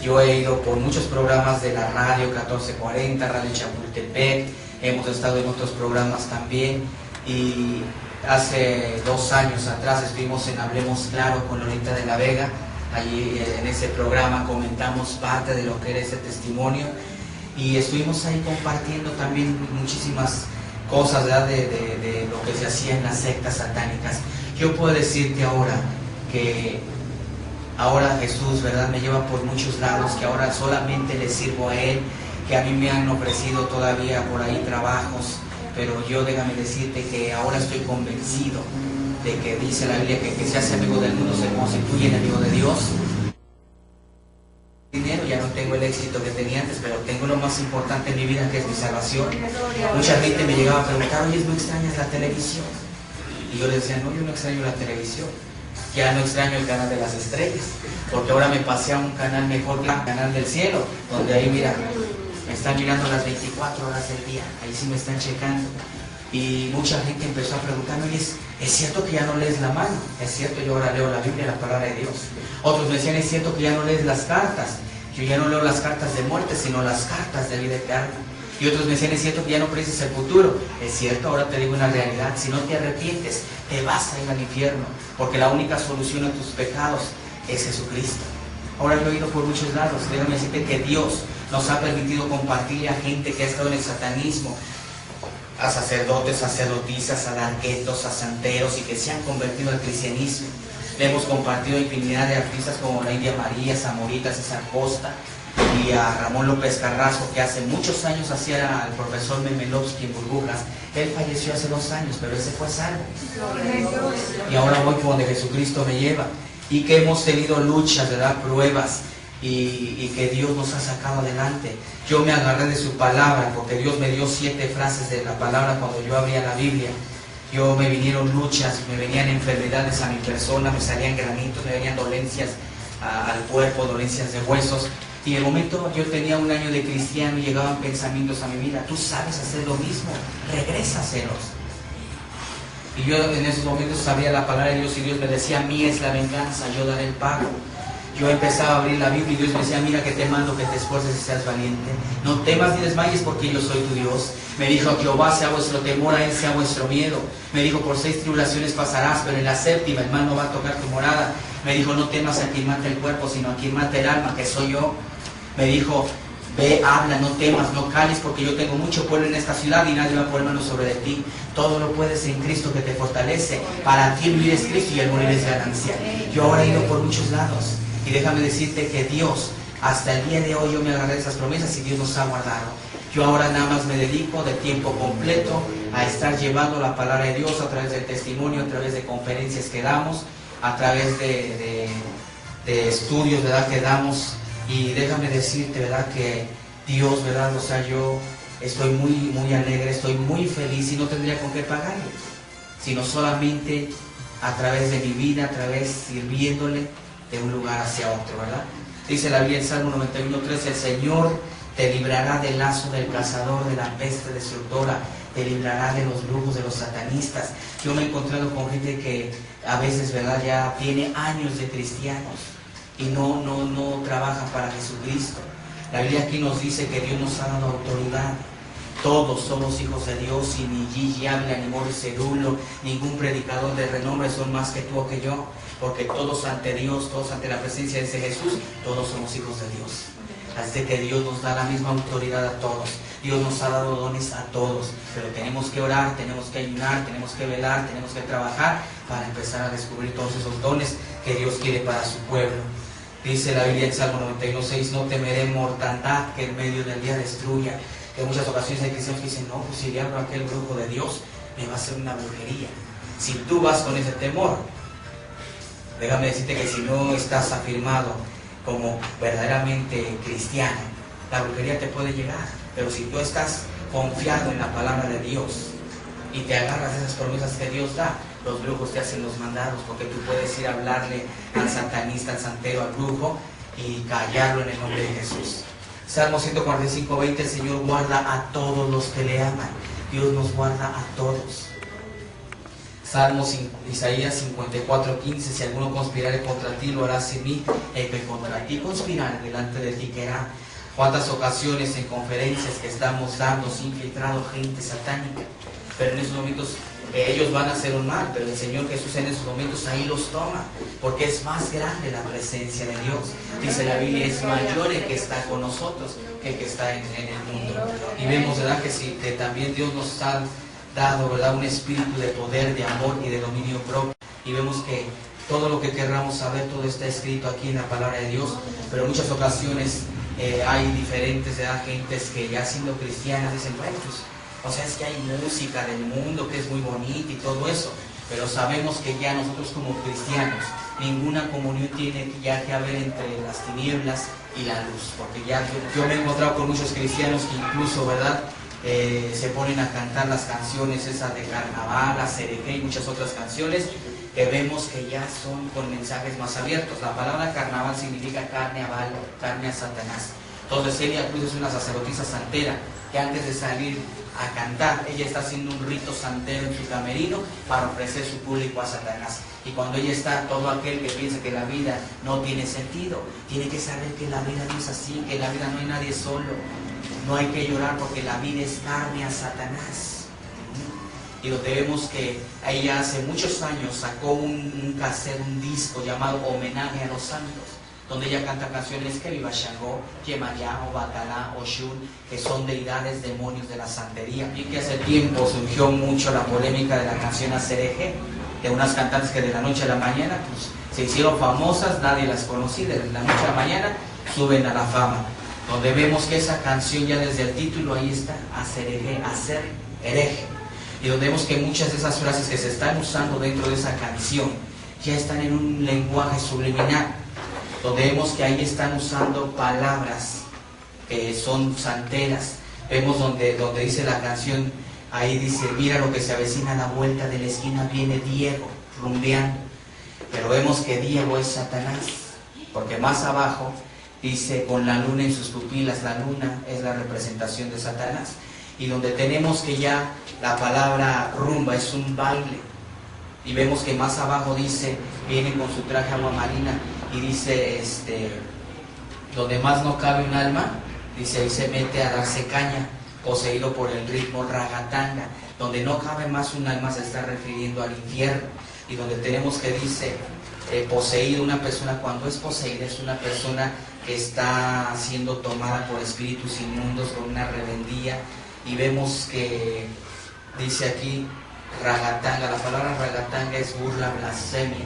Yo he ido por muchos programas de la radio 1440, Radio Chapultepec, hemos estado en otros programas también, y hace 2 años atrás estuvimos en Hablemos Claro con Lolita de la Vega. Allí en ese programa comentamos parte de lo que era ese testimonio, y estuvimos ahí compartiendo también muchísimas cosas, ¿verdad?, de lo que se hacía en las sectas satánicas. Yo puedo decirte ahora que ahora Jesús, ¿verdad?, me lleva por muchos lados, que ahora solamente le sirvo a Él, que a mí me han ofrecido todavía por ahí trabajos, pero yo déjame decirte que ahora estoy convencido de que dice la Biblia que el que se hace amigo del mundo se constituye enemigo de Dios. Dinero, ya no tengo el éxito que tenía antes, pero tengo lo más importante en mi vida, que es mi salvación. Mucha gente me llegaba a preguntar: oye, ¿no extrañas la televisión? Y yo les decía: no, yo no extraño la televisión, ya no extraño el canal de las estrellas, porque ahora me pasé a un canal mejor, que el canal del cielo, donde ahí mira, están mirando las 24 horas del día, ahí sí me están checando. Y mucha gente empezó a preguntarme, oye, ¿es cierto que ya no lees la mano? Es cierto, yo ahora leo la Biblia, la palabra de Dios. Otros me decían, es cierto que ya no lees las cartas. Yo ya no leo las cartas de muerte, sino las cartas de vida eterna. Y otros me decían, es cierto que ya no predices el futuro. Es cierto, ahora te digo una realidad, si no te arrepientes, te vas a ir al infierno, porque la única solución a tus pecados es Jesucristo. Ahora yo he ido por muchos lados, déjame decirte que Dios nos ha permitido compartir a gente que ha estado en el satanismo, a sacerdotes, sacerdotisas, a larguetos, a santeros, y que se han convertido al cristianismo. Le hemos compartido a infinidad de artistas como la India María, Zamorita, César Costa, y a Ramón López Carrasco, que hace muchos años hacía al profesor Memelovsky en Burbujas. Él falleció hace 2 años, pero ese fue salvo. Y ahora voy por donde Jesucristo me lleva. Y que hemos tenido luchas, ¿verdad? Pruebas, y que Dios nos ha sacado adelante. Yo me agarré de su palabra, porque Dios me dio 7 frases de la palabra cuando yo abría la Biblia. Me vinieron luchas, me venían enfermedades a mi persona, me salían granitos, me venían dolencias al cuerpo, dolencias de huesos. Y en el momento yo tenía 1 año de cristiano y llegaban pensamientos a mi vida, tú sabes hacer lo mismo, regresa a hacerlos. Y yo en esos momentos sabía la palabra de Dios, y Dios me decía, mía es la venganza, yo daré el pago. Yo empezaba a abrir la Biblia y Dios me decía, mira que te mando que te esfuerces y seas valiente. No temas ni desmayes, porque yo soy tu Dios. Me dijo, Jehová sea vuestro temor, a él sea vuestro miedo. Me dijo, por 6 tribulaciones pasarás, pero en la 7ª el mal no va a tocar tu morada. Me dijo, no temas a quien mate el cuerpo, sino a quien mate el alma, que soy yo. Me dijo, ve, habla, no temas, no calles, porque yo tengo mucho pueblo en esta ciudad y nadie va a poner mano sobre de ti. Todo lo puedes en Cristo que te fortalece. Para ti el vivir es Cristo y el morir es ganancia. Yo ahora he ido por muchos lados, y déjame decirte que Dios, hasta el día de hoy yo me agarré de esas promesas y Dios nos ha guardado. Yo ahora nada más me dedico de tiempo completo a estar llevando la palabra de Dios a través del testimonio, a través de conferencias que damos, a través de estudios, ¿verdad?, que damos. Y déjame decirte, ¿verdad?, que Dios, ¿verdad?, o sea, yo estoy muy alegre, estoy muy feliz, y no tendría con qué pagarle, sino solamente a través de mi vida, a través sirviéndole de un lugar hacia otro, ¿verdad? Dice la Biblia en Salmo 91:3, el Señor te librará del lazo del cazador, de la peste destructora, te librará de los brujos, de los satanistas. Yo me he encontrado con gente que a veces, ¿verdad?, ya tiene años de cristianos y no trabajan para Jesucristo. La Biblia aquí nos dice que Dios nos ha dado autoridad. Todos somos hijos de Dios, y ni Gigi Ávila, ni Morris Cerulo, ningún predicador de renombre son más que tú o que yo, porque todos ante Dios, todos ante la presencia de ese Jesús, todos somos hijos de Dios. Así que Dios nos da la misma autoridad a todos. Dios nos ha dado dones a todos, pero tenemos que orar, tenemos que ayunar, tenemos que velar, tenemos que trabajar para empezar a descubrir todos esos dones que Dios quiere para su pueblo. Dice la Biblia en Salmo 91:6, no temeré mortandad que en medio del día destruya. Que en muchas ocasiones hay cristianos que dicen, no, pues si le hablo a aquel brujo de Dios, me va a hacer una brujería. Si tú vas con ese temor, déjame decirte que si no estás afirmado como verdaderamente cristiano, la brujería te puede llegar. Pero si tú estás confiado en la palabra de Dios y te agarras de esas promesas que Dios da, los brujos te hacen los mandados, porque tú puedes ir a hablarle al satanista, al santero, al brujo, y callarlo en el nombre de Jesús. Salmo 145:20, el Señor guarda a todos los que le aman. Dios nos guarda a todos. Isaías 54:15, si alguno conspirare contra ti, lo hará sin mí. El que contra ti conspirare, delante de ti quedará. ¿Cuántas ocasiones en conferencias que estamos dando se ha infiltrado gente satánica? Pero en esos momentos ellos van a hacer un mal, pero el Señor Jesús en esos momentos ahí los toma, porque es más grande la presencia de Dios. Dice la Biblia, es mayor el que está con nosotros que el que está en el mundo. Y vemos, ¿verdad?, que también Dios nos ha dado, ¿verdad?, un espíritu de poder, de amor y de dominio propio. Y vemos que todo lo que querramos saber, todo está escrito aquí en la palabra de Dios. Pero en muchas ocasiones hay diferentes, ¿verdad?, gentes que ya siendo cristianas dicen, bueno, pues, o sea, es que hay música del mundo que es muy bonita y todo eso, pero sabemos que ya nosotros como cristianos, ninguna comunión tiene ya que haber entre las tinieblas y la luz, porque ya yo me he encontrado con muchos cristianos que incluso, ¿verdad?, se ponen a cantar las canciones esas de carnaval, a Cereje y muchas otras canciones que vemos que ya son con mensajes más abiertos. La palabra carnaval significa carne a Baal, carne a Satanás. Entonces Celia Cruz es una sacerdotisa santera que antes de salir a cantar, ella está haciendo un rito santero en su camerino para ofrecer su público a Satanás. Y cuando ella está, todo aquel que piensa que la vida no tiene sentido, tiene que saber que la vida no es así, que en la vida no hay nadie solo. No hay que llorar porque la vida es carne a Satanás. Y lo vemos que ella hace muchos años sacó un cassette, un disco llamado Homenaje a los Santos, donde ella canta canciones que Viva Shango, Yemayá, Obatalá, Oshun, que son deidades, demonios de la santería. Y que hace tiempo surgió mucho la polémica de la canción Asereje, de unas cantantes que de la noche a la mañana pues, se hicieron famosas, nadie las conocía, de la noche a la mañana suben a la fama. Donde vemos que esa canción ya desde el título ahí está, Asereje, hacer hereje. Y donde vemos que muchas de esas frases que se están usando dentro de esa canción ya están en un lenguaje subliminal, donde vemos que ahí están usando palabras que son santeras. Vemos donde dice la canción, ahí dice, mira lo que se avecina a la vuelta de la esquina, viene Diego rumbeando. Pero vemos que Diego es Satanás, porque más abajo dice, con la luna en sus pupilas, la luna es la representación de Satanás. Y donde tenemos que ya la palabra rumba es un baile. Y vemos que más abajo dice, viene con su traje agua marina, y dice, donde más no cabe un alma, dice, ahí se mete a darse caña, poseído por el ritmo ragatanga. Donde no cabe más un alma se está refiriendo al infierno. Y donde tenemos que dice, poseído, una persona cuando es poseída es una persona que está siendo tomada por espíritus inmundos, con una rebeldía. Y vemos que dice aquí ragatanga, la palabra ragatanga es burla, blasfemia.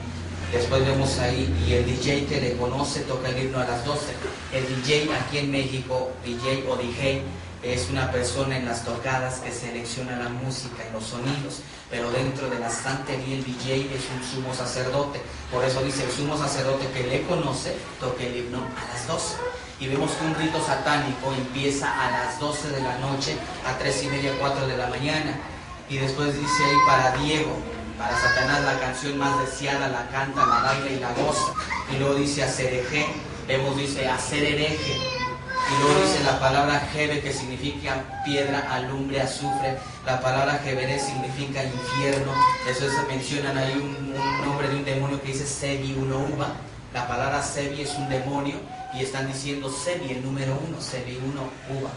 Después vemos ahí, y el DJ que le conoce toca el himno a las 12. El DJ aquí en México, DJ o DJ, es una persona en las tocadas que selecciona la música y los sonidos, pero dentro de la santería el DJ es un sumo sacerdote. Por eso dice el sumo sacerdote que le conoce toca el himno a las 12. Y vemos que un rito satánico empieza a las 12 de la noche, a 3:30, 4 de la mañana. Y después dice ahí para Diego, para Satanás la canción más deseada, la canta, la baila y la goza. Y luego dice Asereje, vemos dice hacer hereje. Y luego dice la palabra Jebe, que significa piedra, alumbre, azufre. La palabra Jeberé significa infierno. Eso se mencionan ahí un nombre de un demonio que dice Sebi, uno uva. La palabra Sebi es un demonio y están diciendo Sebi, el número 1, Sebi, uno uva.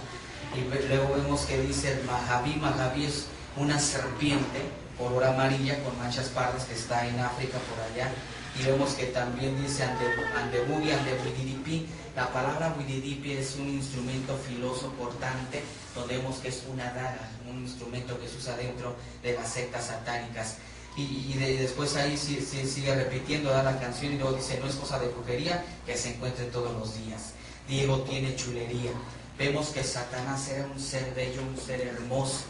Y luego vemos que dice Mahaví, Mahaví es una serpiente color amarilla con manchas pardas que está en África por allá. Y vemos que también dice Andebugi, Andebuididipi. La palabra Buididipi es un instrumento filoso cortante, donde vemos que es una daga, un instrumento que se usa dentro de las sectas satánicas. Y después ahí sigue repitiendo la canción y luego dice, no es cosa de brujería que se encuentre todos los días. Diego tiene chulería. Vemos que Satanás era un ser bello, un ser hermoso,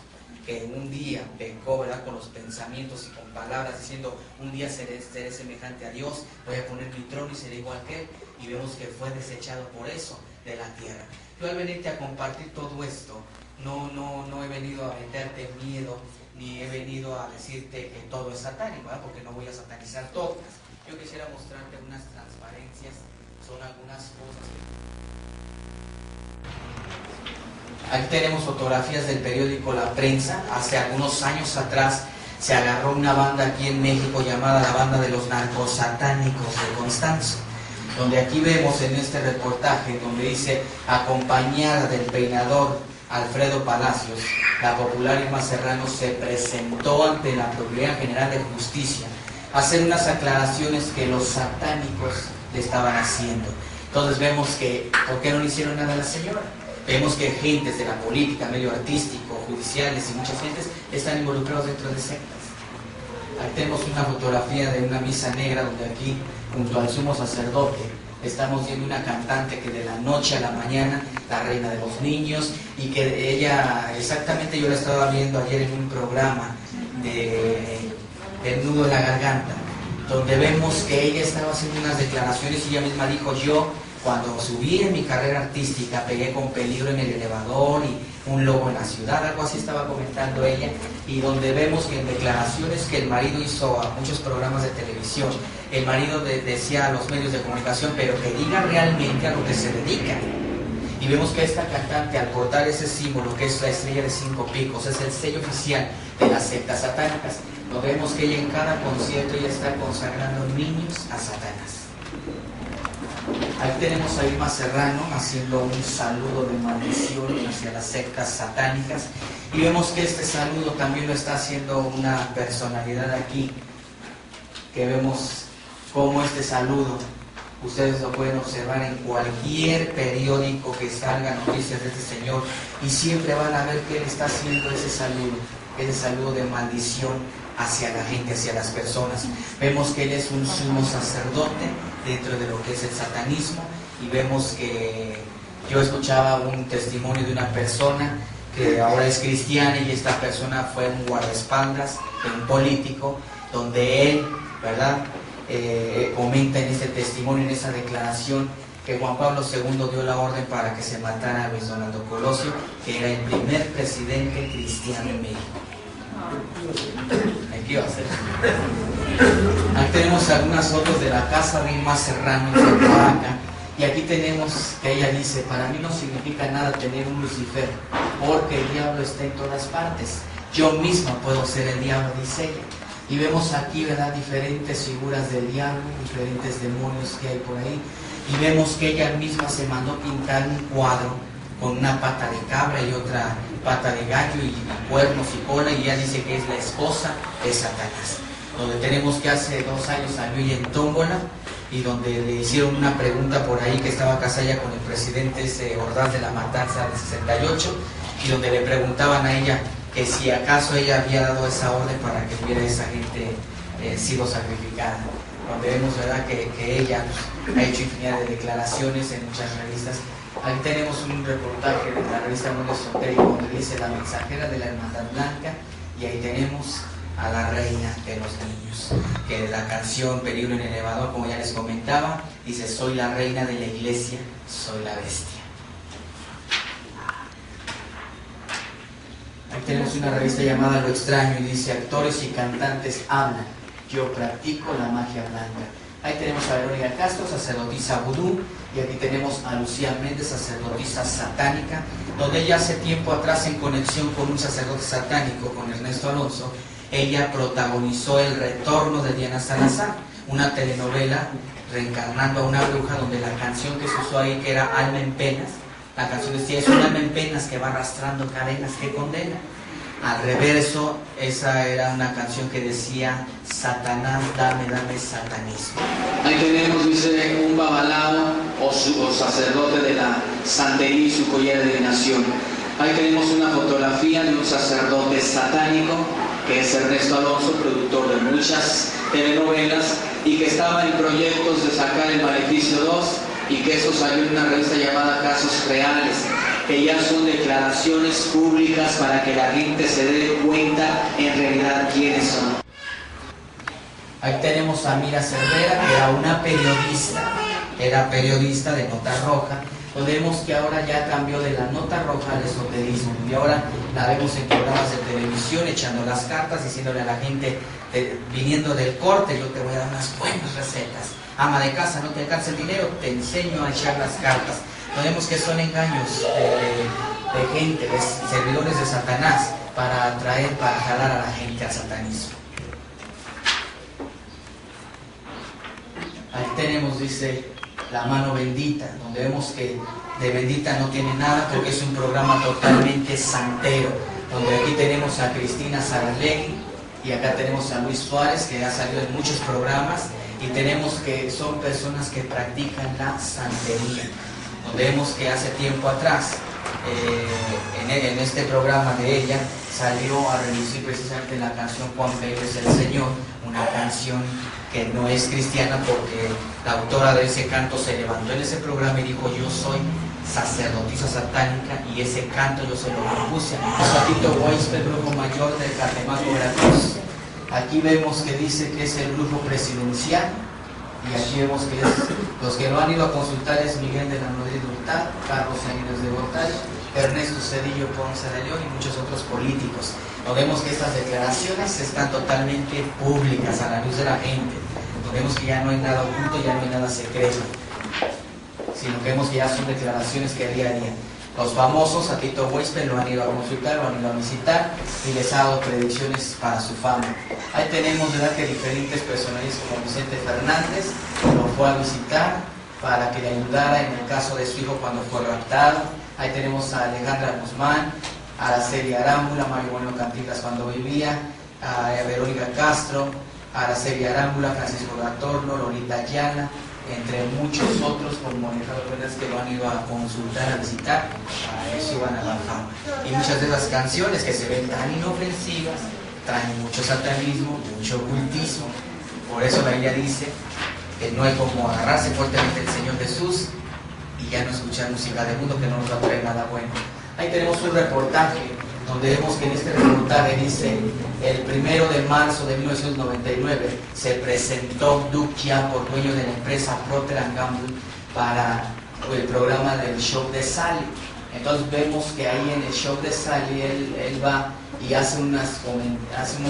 que un día pecó, ¿verdad?, con los pensamientos y con palabras, diciendo, un día seré semejante a Dios, voy a poner mi trono y seré igual que Él. Y vemos que fue desechado por eso de la tierra. Yo al venirte a compartir todo esto, no he venido a meterte miedo, ni he venido a decirte que todo es satánico, ¿verdad?, porque no voy a satanizar todo. Yo quisiera mostrarte unas transparencias, son algunas cosas que... Aquí tenemos fotografías del periódico La Prensa. Hace algunos años atrás se agarró una banda aquí en México llamada la Banda de los Narcosatánicos de Constanzo, donde aquí vemos en este reportaje, donde dice, acompañada del peinador Alfredo Palacios, la popular Irma Serrano se presentó ante la Procuraduría General de Justicia a hacer unas aclaraciones que los satánicos le estaban haciendo. Entonces vemos que, ¿por qué no le hicieron nada a la señora? Vemos que gentes de la política, medio artístico, judiciales y muchas gentes están involucrados dentro de sectas. Aquí tenemos una fotografía de una misa negra donde aquí, junto al sumo sacerdote, estamos viendo una cantante que de la noche a la mañana, la reina de los niños, y que ella, exactamente yo la estaba viendo ayer en un programa del nudo de la garganta, donde vemos que ella estaba haciendo unas declaraciones y ella misma dijo, yo cuando subí en mi carrera artística pegué con peligro en el elevador y un lobo en la ciudad, algo así estaba comentando ella, y donde vemos que en declaraciones que el marido hizo a muchos programas de televisión, el marido decía a los medios de comunicación, pero que diga realmente a lo que se dedica. Y vemos que esta cantante, al portar ese símbolo, que es la estrella de 5 picos, es el sello oficial de las sectas satánicas, lo vemos que ella en cada concierto ella está consagrando niños a Satanás. Ahí tenemos a Irma Serrano haciendo un saludo de maldición hacia las sectas satánicas. Y vemos que este saludo también lo está haciendo una personalidad aquí, que vemos cómo este saludo, ustedes lo pueden observar en cualquier periódico que salga noticias de este señor, y siempre van a ver que él está haciendo ese saludo de maldición hacia la gente, hacia las personas. Vemos que él es un sumo sacerdote dentro de lo que es el satanismo, y vemos que yo escuchaba un testimonio de una persona que ahora es cristiana, y esta persona fue un guardaespaldas de un político, donde él, ¿verdad?, comenta en ese testimonio, en esa declaración, que Juan Pablo II dio la orden para que se matara a Luis Donaldo Colosio, que era el primer presidente cristiano en México. Aquí va a ser. Aquí tenemos algunas fotos de la casa de Irma Serrano en Oaxaca, y aquí tenemos que ella dice: para mí no significa nada tener un Lucifer, porque el diablo está en todas partes, yo misma puedo ser el diablo, dice ella. Y vemos aquí, ¿verdad?, diferentes figuras del diablo, diferentes demonios que hay por ahí, y vemos que ella misma se mandó pintar un cuadro con una pata de cabra y otra pata de gallo y cuernos y cola, y ella dice que es la esposa de Satanás. Donde tenemos que hace 2 años salió ella en tómbola, y donde le hicieron una pregunta por ahí, que estaba casada ya con el presidente Ordaz de la Matanza del 68, y donde le preguntaban a ella que si acaso ella había dado esa orden para que hubiera esa gente sido sacrificada. Donde vemos, ¿verdad?, que ella ha hecho infinidad de declaraciones en muchas revistas. Aquí tenemos un reportaje de la revista Mundo Esotérico, donde dice: la mensajera de la Hermandad Blanca, y ahí tenemos a la reina de los niños, que la canción Peligro en el Elevador, como ya les comentaba, dice: soy la reina de la iglesia, soy la bestia. Aquí tenemos una revista llamada Lo Extraño, y dice: actores y cantantes hablan, yo practico la magia blanca. Ahí tenemos a Verónica Castro, sacerdotisa vudú, y aquí tenemos a Lucía Méndez, sacerdotisa satánica, donde ella hace tiempo atrás, en conexión con un sacerdote satánico, con Ernesto Alonso, ella protagonizó El retorno de Diana Salazar, una telenovela reencarnando a una bruja, donde la canción que se usó ahí, que era Alma en Penas, la canción decía: es un alma en penas que va arrastrando cadenas que condena. Al reverso, esa era una canción que decía: Satanás, dame, dame satanismo. Ahí tenemos, dice, un babalao o sacerdote de la santería y su collar de adivinación. Ahí tenemos una fotografía de un sacerdote satánico, que es Ernesto Alonso, productor de muchas telenovelas, y que estaba en proyectos de sacar El Maleficio 2, y que eso salió en una revista llamada Casos Reales, que ya son declaraciones públicas para que la gente se dé cuenta en realidad quiénes son. Ahí tenemos a Mira Cervera, que era periodista de Nota Roja, donde vemos que ahora ya cambió de la nota roja al esoterismo, y ahora la vemos en programas de televisión echando las cartas, diciéndole a la gente, viniendo del corte: yo te voy a dar unas buenas recetas, ama de casa, no te alcanza el dinero, te enseño a echar las cartas. Vemos que son engaños de gente, de servidores de Satanás, para atraer, para jalar a la gente al satanismo. Ahí tenemos, dice, La Mano Bendita, donde vemos que de bendita no tiene nada, porque es un programa totalmente santero, donde aquí tenemos a Cristina Saralegui, y acá tenemos a Luis Suárez, que ha salido en muchos programas, y tenemos que son personas que practican la santería, donde vemos que hace tiempo atrás, en este programa de ella, salió a relucir precisamente la canción Juan Bello es el Señor, una canción que no es cristiana, porque la autora de ese canto se levantó en ese programa y dijo: yo soy sacerdotisa satánica, y ese canto yo se lo compuse a Tito Weisper, brujo mayor del Catemaco, Veracruz. Aquí vemos que dice que es el brujo presidencial, y aquí vemos que los que lo han ido a consultar es Miguel de la Madrid Hurtado, Carlos Aguirre de Gortari, Ernesto Cedillo Ponce de León y muchos otros políticos. Nos vemos que estas declaraciones están totalmente públicas, a la luz de la gente. Nos vemos que ya no hay nada oculto, ya no hay nada secreto. sino que vemos que ya son declaraciones que día a día. Los famosos, a Tito Weispen lo han ido a consultar, lo han ido a visitar y les ha dado predicciones para su fama. Ahí tenemos, ¿verdad?, que diferentes personajes como Vicente Fernández lo fue a visitar para que le ayudara en el caso de su hijo cuando fue raptado. Ahí tenemos a Alejandra Guzmán, a Araceli Arámbula, Mario Bueno Cantinflas cuando vivía, a Verónica Castro, a Araceli Arámbula, Francisco Gatorno, Lolita Ayala, entre muchos otros como Alejandro Fernández que lo han ido a consultar, a visitar, para que suban a la fama. Y muchas de esas canciones que se ven tan inofensivas traen mucho satanismo, mucho ocultismo. Por eso la Biblia dice que no hay como agarrarse fuertemente al Señor Jesús y ya no escuchar música del mundo que no nos va a traer nada bueno. Ahí tenemos un reportaje donde vemos que en este reportaje dice: el 1 de marzo de 1999 se presentó Duke Yapor, dueño de la empresa Procter & Gamble, para el programa del show de Sally. Entonces vemos que ahí en el show de Sally él va y hace unos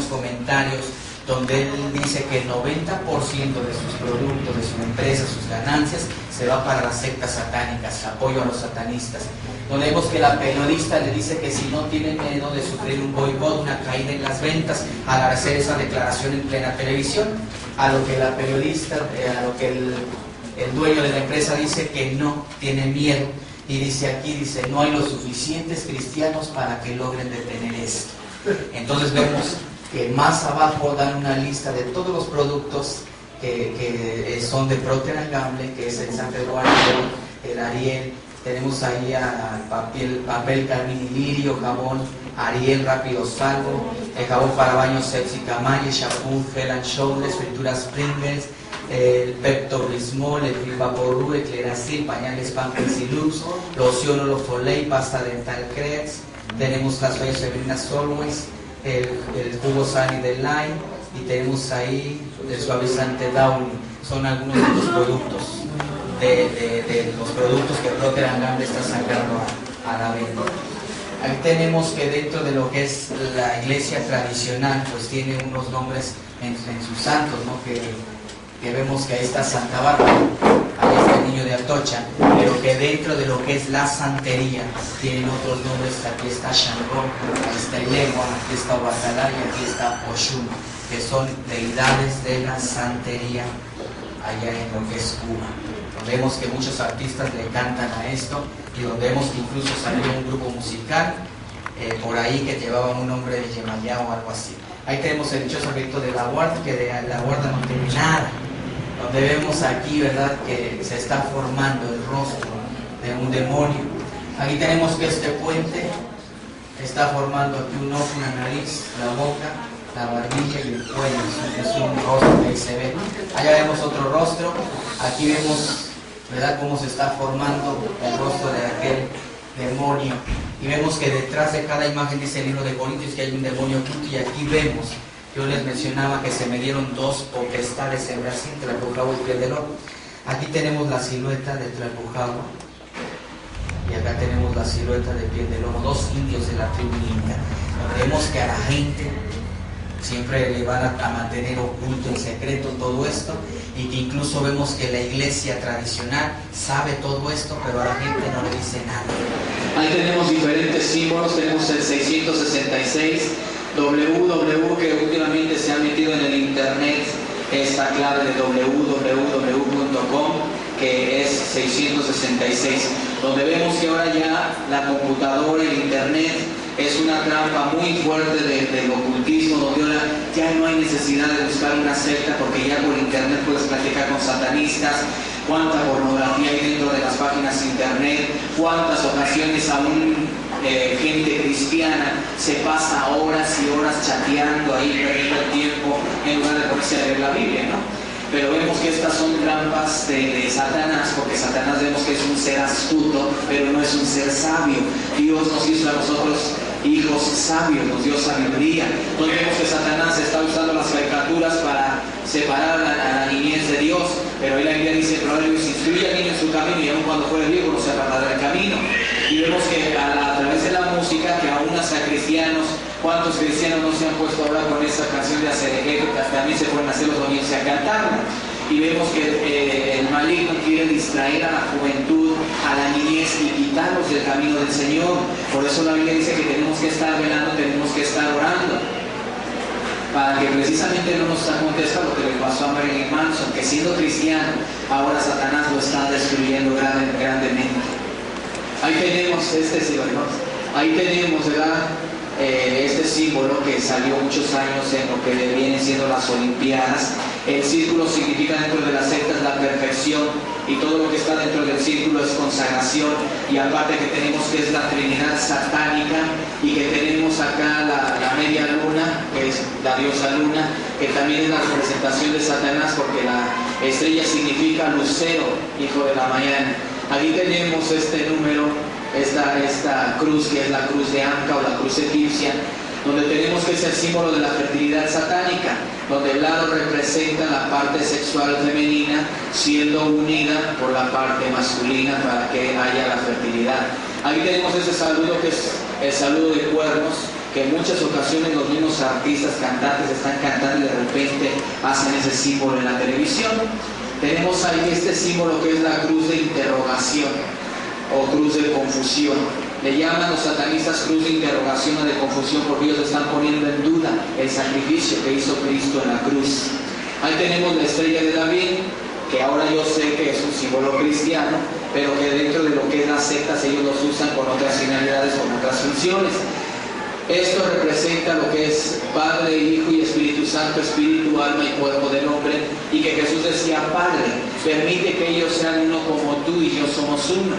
comentarios donde él dice que el 90% de sus productos, de su empresa, sus ganancias, se va para las sectas satánicas, apoyo a los satanistas. Donde vemos que la periodista le dice que si no tiene miedo de sufrir un boicot, una caída en las ventas, al hacer esa declaración en plena televisión, a lo que la periodista, a lo que el dueño de la empresa dice que no tiene miedo. Y dice aquí, dice, no hay los suficientes cristianos para que logren detener esto. Entonces vemos que más abajo dan una lista de todos los productos que son de Procter & Gamble, que es el San Pedro, el Ariel. Tenemos ahí papel carmín y lirio, jabón Ariel Rápido Salvo, el jabón para baños Sepsi Camalle, shampoo Head & Shoulders, frituras Pringles, el Pepto Bismol, el Vaporub, el Cleracil, pañales Pampers y Lux, loción Olofoley, pasta dental Creds. Tenemos las toallas femeninas Always, el jugo Sunny de Lime, y tenemos ahí el suavizante Downy. Son algunos de los productos de los productos que Procter & Gamble está sacando a la venta. Ahí tenemos que dentro de lo que es la iglesia tradicional, pues tiene unos nombres en sus santos, ¿no? Que vemos que ahí está Santa Bárbara, ahí está el niño de Atocha, pero que dentro de lo que es la santería tienen otros nombres. Aquí está Shango, ahí está Ilegua, aquí está Obatalá y aquí está Oshun, que son deidades de la santería allá en lo que es Cuba. Vemos que muchos artistas le cantan a esto, y donde vemos que incluso salió un grupo musical por ahí que llevaba un nombre de Yemayá o algo así. Ahí tenemos el dichoso grito de la guarda, que de la guarda no tiene nada. Donde vemos aquí, ¿verdad?, que se está formando el rostro de un demonio. Aquí tenemos que este puente está formando aquí un ojo, una nariz, la boca, la barbilla y el cuello. Es un rostro que ahí se ve. Allá vemos otro rostro. Aquí vemos, ¿verdad?, cómo se está formando el rostro de aquel demonio. Y vemos que detrás de cada imagen, dice el libro de Corintios, que hay un demonio oculto. Y aquí vemos, yo les mencionaba que se me dieron dos potestades en Brasil, Tlalpujahua y Piel del Oro. Aquí tenemos la silueta de Tlalpujahua y acá tenemos la silueta de Piel del Oro, dos indios de la tribu inca. Vemos que a la gente siempre le van a mantener oculto en secreto todo esto, y que incluso vemos que la iglesia tradicional sabe todo esto, pero a la gente no le dice nada. Ahí tenemos diferentes símbolos. Tenemos el 666 www, que últimamente se ha metido en el internet esta clave de www.com, que es 666, donde vemos que ahora ya la computadora, el internet, es una trampa muy fuerte del ocultismo, donde ahora ya no hay necesidad de buscar una secta, porque ya por internet puedes platicar con satanistas. Cuánta pornografía hay dentro de las páginas de internet, cuántas ocasiones aún gente cristiana se pasa horas y horas chateando ahí, perdiendo el tiempo, en lugar de ponerse a leer la Biblia, ¿no? Pero vemos que estas son trampas de Satanás, porque Satanás vemos que es un ser astuto, pero no es un ser sabio. Dios nos hizo a nosotros hijos sabios, nos dio sabiduría. Entonces vemos que Satanás está usando las caricaturas para separar a la niñez de Dios, pero ahí la Biblia dice, Proverbios, instruye al niño en su camino, y aun cuando fuere viejo no se apartará del camino. Y vemos que a través de la música, que aún hasta cristianos, ¿cuántos cristianos no se han puesto ahora con esa canción de Acerejero, que hasta a mí se pueden hacer los domingos a cantarla? y vemos que el maligno quiere distraer a la juventud, a la niñez y quitarlos del camino del Señor. Por eso la Biblia dice que tenemos que estar velando, tenemos que estar orando, para que precisamente no nos acontezca lo que le pasó a Marilyn Manson, que siendo cristiano, ahora Satanás lo está destruyendo grandemente. Ahí tenemos ¿verdad? Este símbolo que salió muchos años en lo que vienen siendo las Olimpiadas. El círculo significa dentro de las sectas la perfección, y todo lo que está dentro del círculo es consagración. Y aparte que tenemos que es la Trinidad satánica, y que tenemos acá la media luna, que es la diosa luna, que también es la representación de Satanás, porque la estrella significa lucero, hijo de la mañana. Aquí tenemos este número, esta cruz, que es la cruz de Anca o la cruz egipcia, donde tenemos que es el símbolo de la fertilidad satánica, donde el lado representa la parte sexual femenina siendo unida por la parte masculina para que haya la fertilidad. Aquí tenemos ese saludo, que es el saludo de cuernos, que en muchas ocasiones los mismos artistas, cantantes están cantando y de repente hacen ese símbolo en la televisión. Tenemos ahí este símbolo que es la cruz de interrogación o cruz de confusión. Le llaman los satanistas cruz de interrogación o de confusión, porque ellos están poniendo en duda el sacrificio que hizo Cristo en la cruz. Ahí tenemos la estrella de David, que ahora yo sé que es un símbolo cristiano, pero que dentro de lo que es las sectas ellos los usan con otras finalidades, con otras funciones. Esto representa lo que es Padre, Hijo y Espíritu Santo, espíritu, alma y cuerpo del hombre, y que Jesús decía: Padre, permite que ellos sean uno como tú y yo somos uno.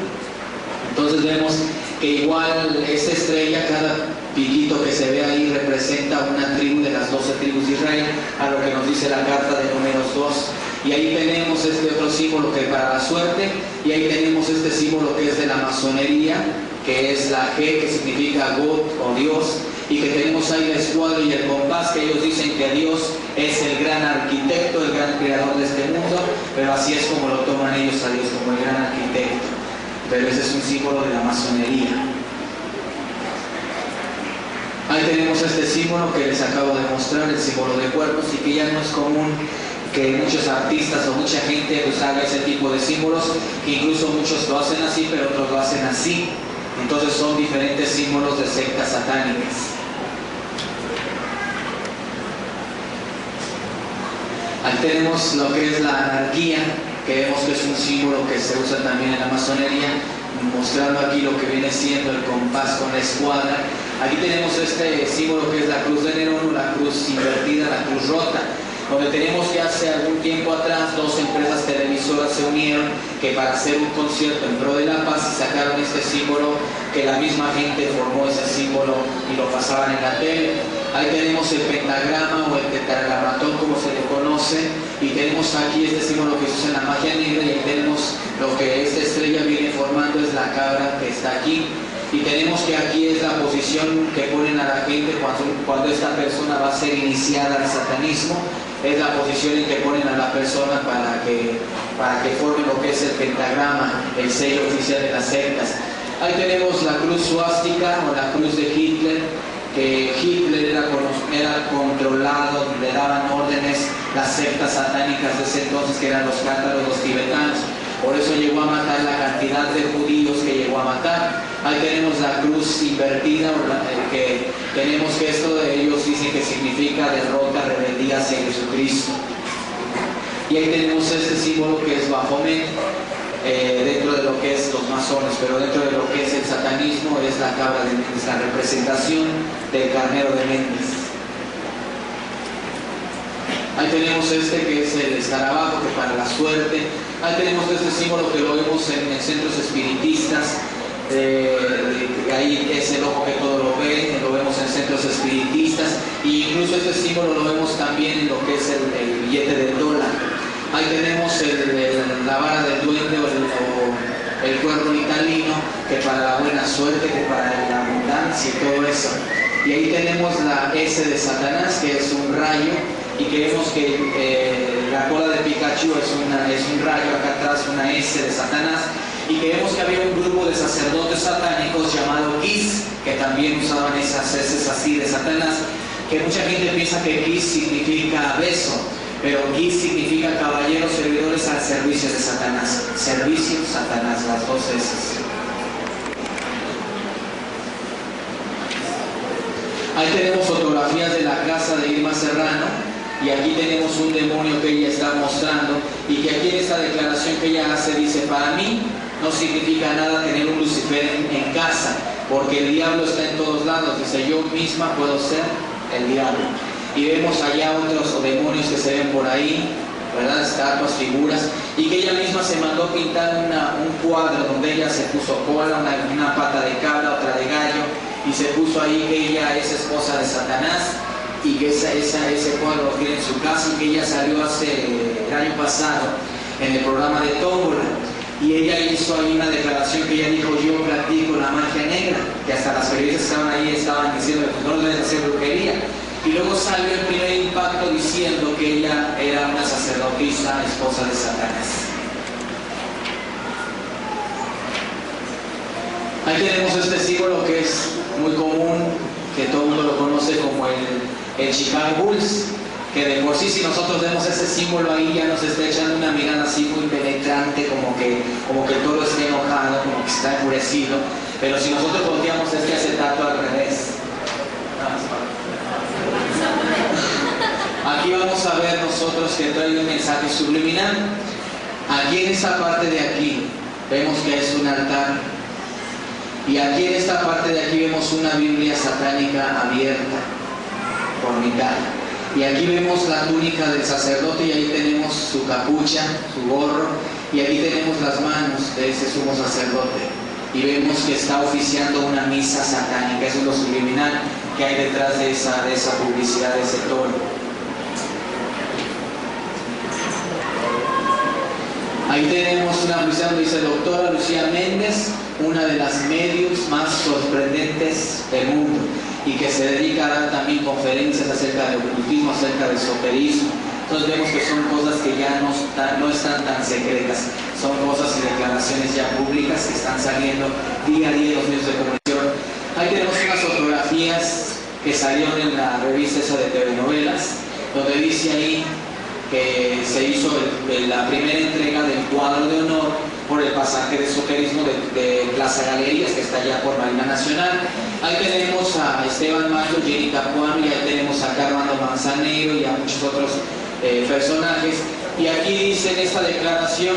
Entonces vemos que igual esta estrella, cada piquito que se ve ahí representa una tribu de las 12 tribus de Israel, a lo que nos dice la carta de Números 2. Y ahí tenemos este otro símbolo que es para la suerte, y ahí tenemos este símbolo que es de la masonería, que es la G, que significa God o Dios, y que tenemos ahí la escuadra y el compás, que ellos dicen que Dios es el gran arquitecto, el gran creador de este mundo, pero así es como lo toman ellos a Dios, como el gran arquitecto. Pero ese es un símbolo de la masonería. Ahí tenemos este símbolo que les acabo de mostrar, el símbolo de cuernos, y que ya no es común que muchos artistas o mucha gente pues haga ese tipo de símbolos, que incluso muchos lo hacen así, pero otros lo hacen así. Entonces son diferentes símbolos de sectas satánicas. Ahí tenemos lo que es la anarquía, que vemos que es un símbolo que se usa también en la masonería, mostrando aquí lo que viene siendo el compás con la escuadra. Aquí tenemos este símbolo que es la cruz de Nerón, la cruz invertida, la cruz rota, donde tenemos que hace algún tiempo atrás 2 empresas televisoras se unieron que para hacer un concierto en pro de la paz y sacaron este símbolo, que la misma gente formó ese símbolo y lo pasaban en la tele. Ahí tenemos el pentagrama o el tetragrammatón, como se le conoce, y tenemos aquí este símbolo que se usa en la magia negra, y ahí tenemos lo que esta estrella viene formando, es la cabra que está aquí. Y tenemos que aquí es la posición que ponen a la gente cuando esta persona va a ser iniciada al satanismo. Es la posición en que ponen a la persona para que forme lo que es el pentagrama, el sello oficial de las sectas. Ahí tenemos la cruz suástica o la cruz de Hitler, que Hitler era controlado, le daban órdenes las sectas satánicas de ese entonces, que eran los cátaros, los tibetanos. Por eso llegó a matar la cantidad de judíos que llegó a matar. Ahí tenemos la cruz invertida, que tenemos que esto de ellos dicen que significa derrota, rebeldía hacia Jesucristo. Y ahí tenemos este símbolo que es Baphomet, dentro de lo que es los masones, pero dentro de lo que es el satanismo es la cabra de Mendes, la representación del carnero de Mendes. Ahí tenemos este que es el escarabajo, que para la suerte. Ahí tenemos este símbolo que lo vemos en centros espiritistas. Ahí es el ojo que todo lo ve, lo vemos en centros espiritistas, e incluso este símbolo lo vemos también en lo que es el billete del dólar. Ahí tenemos la vara del duende o el cuerno italino, que para la buena suerte, que para la abundancia y todo eso. Y ahí tenemos la S de Satanás, que es un rayo, y que vemos que la cola de Pikachu es un rayo, acá atrás una S de Satanás, y que vemos que había un grupo de sacerdotes satánicos llamado Kiss, que también usaban esas S así de Satanás, que mucha gente piensa que Kiss significa beso, pero Git significa caballeros servidores al servicio de Satanás. Servicio, Satanás, las dos S. Ahí tenemos fotografías de la casa de Irma Serrano, y aquí tenemos un demonio que ella está mostrando, y que aquí en esta declaración que ella hace dice: para mí no significa nada tener un Lucifer en casa, porque el diablo está en todos lados. Dice: yo misma puedo ser el diablo. Y vemos allá otros demonios que se ven por ahí, ¿verdad? Estatuas, figuras, y que ella misma se mandó pintar un cuadro donde ella se puso cola, una pata de cabra, otra de gallo, y se puso ahí que ella es esposa de Satanás, y que ese cuadro lo tiene en su casa, y que ella salió el año pasado en el programa de Tómbola, y ella hizo ahí una declaración que ella dijo: yo practico la magia negra, que hasta las periodistas que estaban ahí estaban diciendo: no deben hacer brujería. Y luego salió el primer impacto diciendo que ella era una sacerdotisa, esposa de Satanás. Ahí tenemos este símbolo que es muy común, que todo el mundo lo conoce como el Chicago Bulls, que de por sí, si nosotros vemos ese símbolo ahí, ya nos está echando una mirada así muy penetrante, como que todo está enojado, como que está enfurecido. Pero si nosotros volteamos este acetato al revés, aquí vamos a ver nosotros que trae un mensaje subliminal. Aquí en esta parte de aquí vemos que es un altar, y aquí en esta parte de aquí vemos una Biblia satánica abierta por mitad, y aquí vemos la túnica del sacerdote, y ahí tenemos su capucha, su gorro, y aquí tenemos las manos de ese sumo sacerdote, y vemos que está oficiando una misa satánica. Eso es lo subliminal que hay detrás de esa publicidad, de ese toro. Ahí tenemos una publicidad donde dice: doctora Lucía Méndez, una de las mediums más sorprendentes del mundo, y que se dedica a dar también conferencias acerca del ocultismo, acerca del esoterismo. Entonces vemos que son cosas que ya no están tan secretas, son cosas y declaraciones ya públicas que están saliendo día a día en los medios de comunicación. Ahí tenemos unas fotografías que salieron en la revista esa de telenovelas, donde dice ahí que se hizo la primera entrega del cuadro de honor por el pasaje de esoterismo de Plaza Galerías, que está allá por Marina Nacional. Ahí tenemos a Esteban Mayo, Jenny Capuano, y ahí tenemos a Armando Manzanero y a muchos otros personajes. Y aquí dice en esta declaración,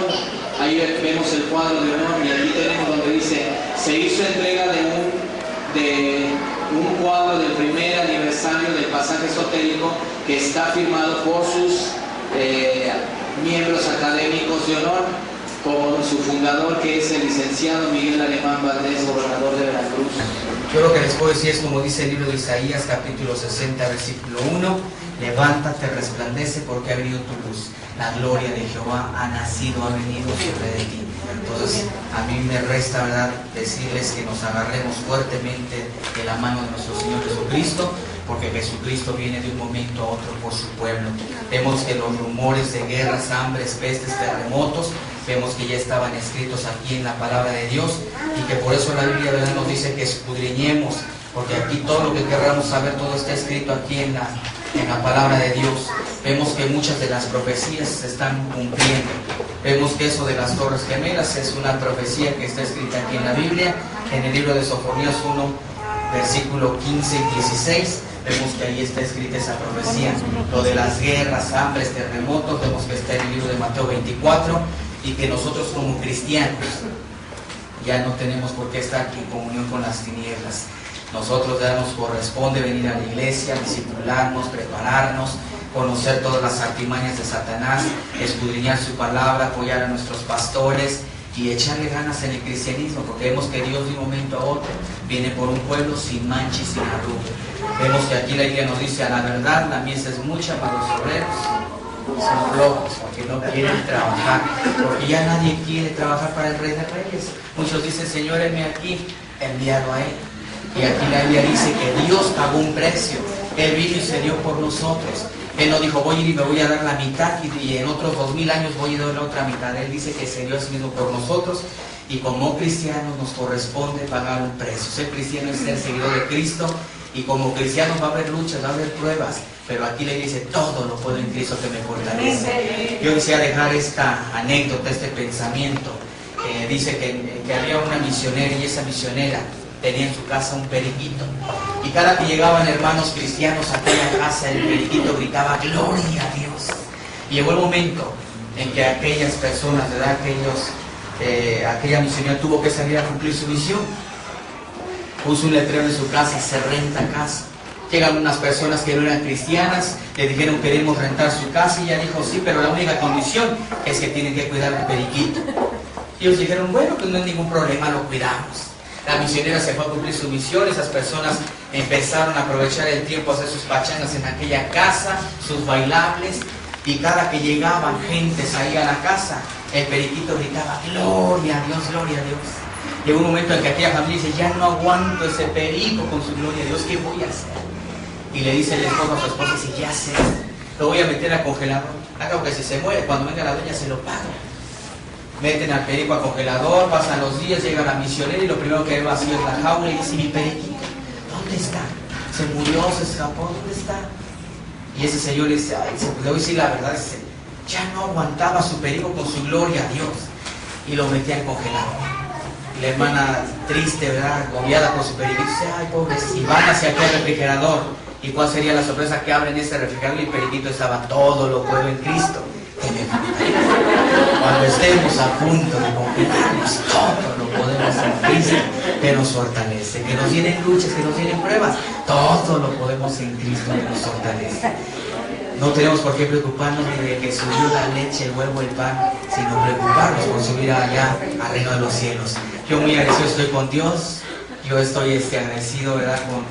ahí vemos el cuadro de honor, y aquí tenemos donde dice: se hizo entrega de un cuadro del primer aniversario del pasaje esotérico, que está firmado por sus miembros académicos de honor, como su fundador, que es el licenciado Miguel Alemán Valdés, gobernador de Veracruz. Yo lo que les puedo decir es como dice el libro de Isaías, capítulo 60, versículo 1: levántate, resplandece, porque ha venido tu luz, la gloria de Jehová ha nacido, ha venido sobre de ti. Entonces a mí me resta, ¿verdad?, decirles que nos agarremos fuertemente de la mano de nuestro Señor Jesucristo, porque Jesucristo viene de un momento a otro por su pueblo. Vemos que los rumores de guerras, hambres, pestes, terremotos, vemos que ya estaban escritos aquí en la palabra de Dios, y que por eso la Biblia, ¿verdad?, nos dice que escudriñemos, porque aquí todo lo que querramos saber, todo está escrito aquí en la palabra de Dios. Vemos que muchas de las profecías se están cumpliendo. Vemos que eso de las Torres Gemelas es una profecía que está escrita aquí en la Biblia, en el libro de Sofonías 1, versículo 15 y 16. Vemos que ahí está escrita esa profecía. Lo de las guerras, hambres, terremotos, vemos que está en el libro de Mateo 24, y que nosotros como cristianos ya no tenemos por qué estar en comunión con las tinieblas. Nosotros ya nos corresponde venir a la iglesia, discipularnos, prepararnos, conocer todas las artimañas de Satanás, escudriñar su palabra, apoyar a nuestros pastores y echarle ganas en el cristianismo, porque vemos que Dios de un momento a otro viene por un pueblo sin mancha y sin arruga. Vemos que aquí la Biblia nos dice: a la verdad la mies es mucha, mas los obreros son flojos, porque no quieren trabajar, porque ya nadie quiere trabajar para el Rey de Reyes. Muchos dicen: Señor, heme aquí, enviado a Él. Y aquí la Biblia dice que Dios pagó un precio, Él vino y se dio por nosotros. Él no dijo: voy a ir y me voy a dar la mitad, y en otros 2000 años voy a dar la otra mitad. Él dice que se dio a sí mismo por nosotros, y como cristianos nos corresponde pagar un precio. Ser cristiano es ser seguidor de Cristo, y como cristianos va a haber luchas, va a haber pruebas, pero aquí le dice, todo lo puedo en Cristo que me fortalece. Yo quisiera dejar esta anécdota, este pensamiento. Dice que había una misionera, y esa misionera tenía en su casa un periquito, y cada que llegaban hermanos cristianos a aquella casa, el periquito gritaba, gloria a Dios. Y llegó el momento en que aquellas personas, ¿verdad? Aquella misionera tuvo que salir a cumplir su misión. Puso un letrero en su casa, se renta casa. Llegan unas personas que no eran cristianas, le dijeron, queremos rentar su casa, y ella dijo, sí, pero la única condición es que tienen que cuidar al periquito. Y ellos dijeron, bueno, pues no hay ningún problema, lo cuidamos. La misionera se fue a cumplir su misión, esas personas empezaron a aprovechar el tiempo, a hacer sus pachangas en aquella casa, sus bailables, y cada que llegaban gentes ahí a la casa, el periquito gritaba, gloria a Dios, gloria a Dios. Llegó un momento en que aquella familia dice, ya no aguanto ese perico con su gloria a Dios, ¿qué voy a hacer? Y le dice el esposo a su esposa, dice, ya sé, lo voy a meter al congelador. Acá que si se muere, cuando venga la dueña se lo paga. Meten al perico al congelador, pasan los días, llega la misionera y lo primero que ve vacío es la jaula, y dice, mi periquito, ¿dónde está? Se murió, se escapó, ¿dónde está? Y ese señor le dice, ay, le voy a decir la verdad, dice, ya no aguantaba su perico con su gloria a Dios, y lo metía al congelador. Y la hermana triste, ¿verdad?, agobiada con su periquito, dice, ay, pobrecito, y van hacia aquel refrigerador. ¿Y cuál sería la sorpresa? Que abren ese refrigerador y el periquito estaba, todo lo puedo en Cristo que me fortalece. Cuando estemos a punto de congelarnos, todo lo podemos en Cristo que nos fortalece. Que nos vienen luchas, que nos vienen pruebas, todo lo podemos en Cristo que nos fortalece. No tenemos por qué preocuparnos ni de que subió la leche, el huevo, el pan, sino preocuparnos por subir allá al reino de los cielos. Yo muy agradecido estoy con Dios. Yo estoy agradecido, ¿verdad?, con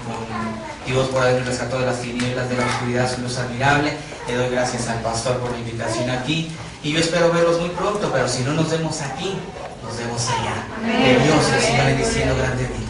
Dios por haberme rescatado de las tinieblas, de la oscuridad, su luz admirable. Le doy gracias al pastor por la invitación aquí. Y yo espero verlos muy pronto, pero si no nos vemos aquí, nos vemos allá. Que Dios les siga bendiciendo grandemente.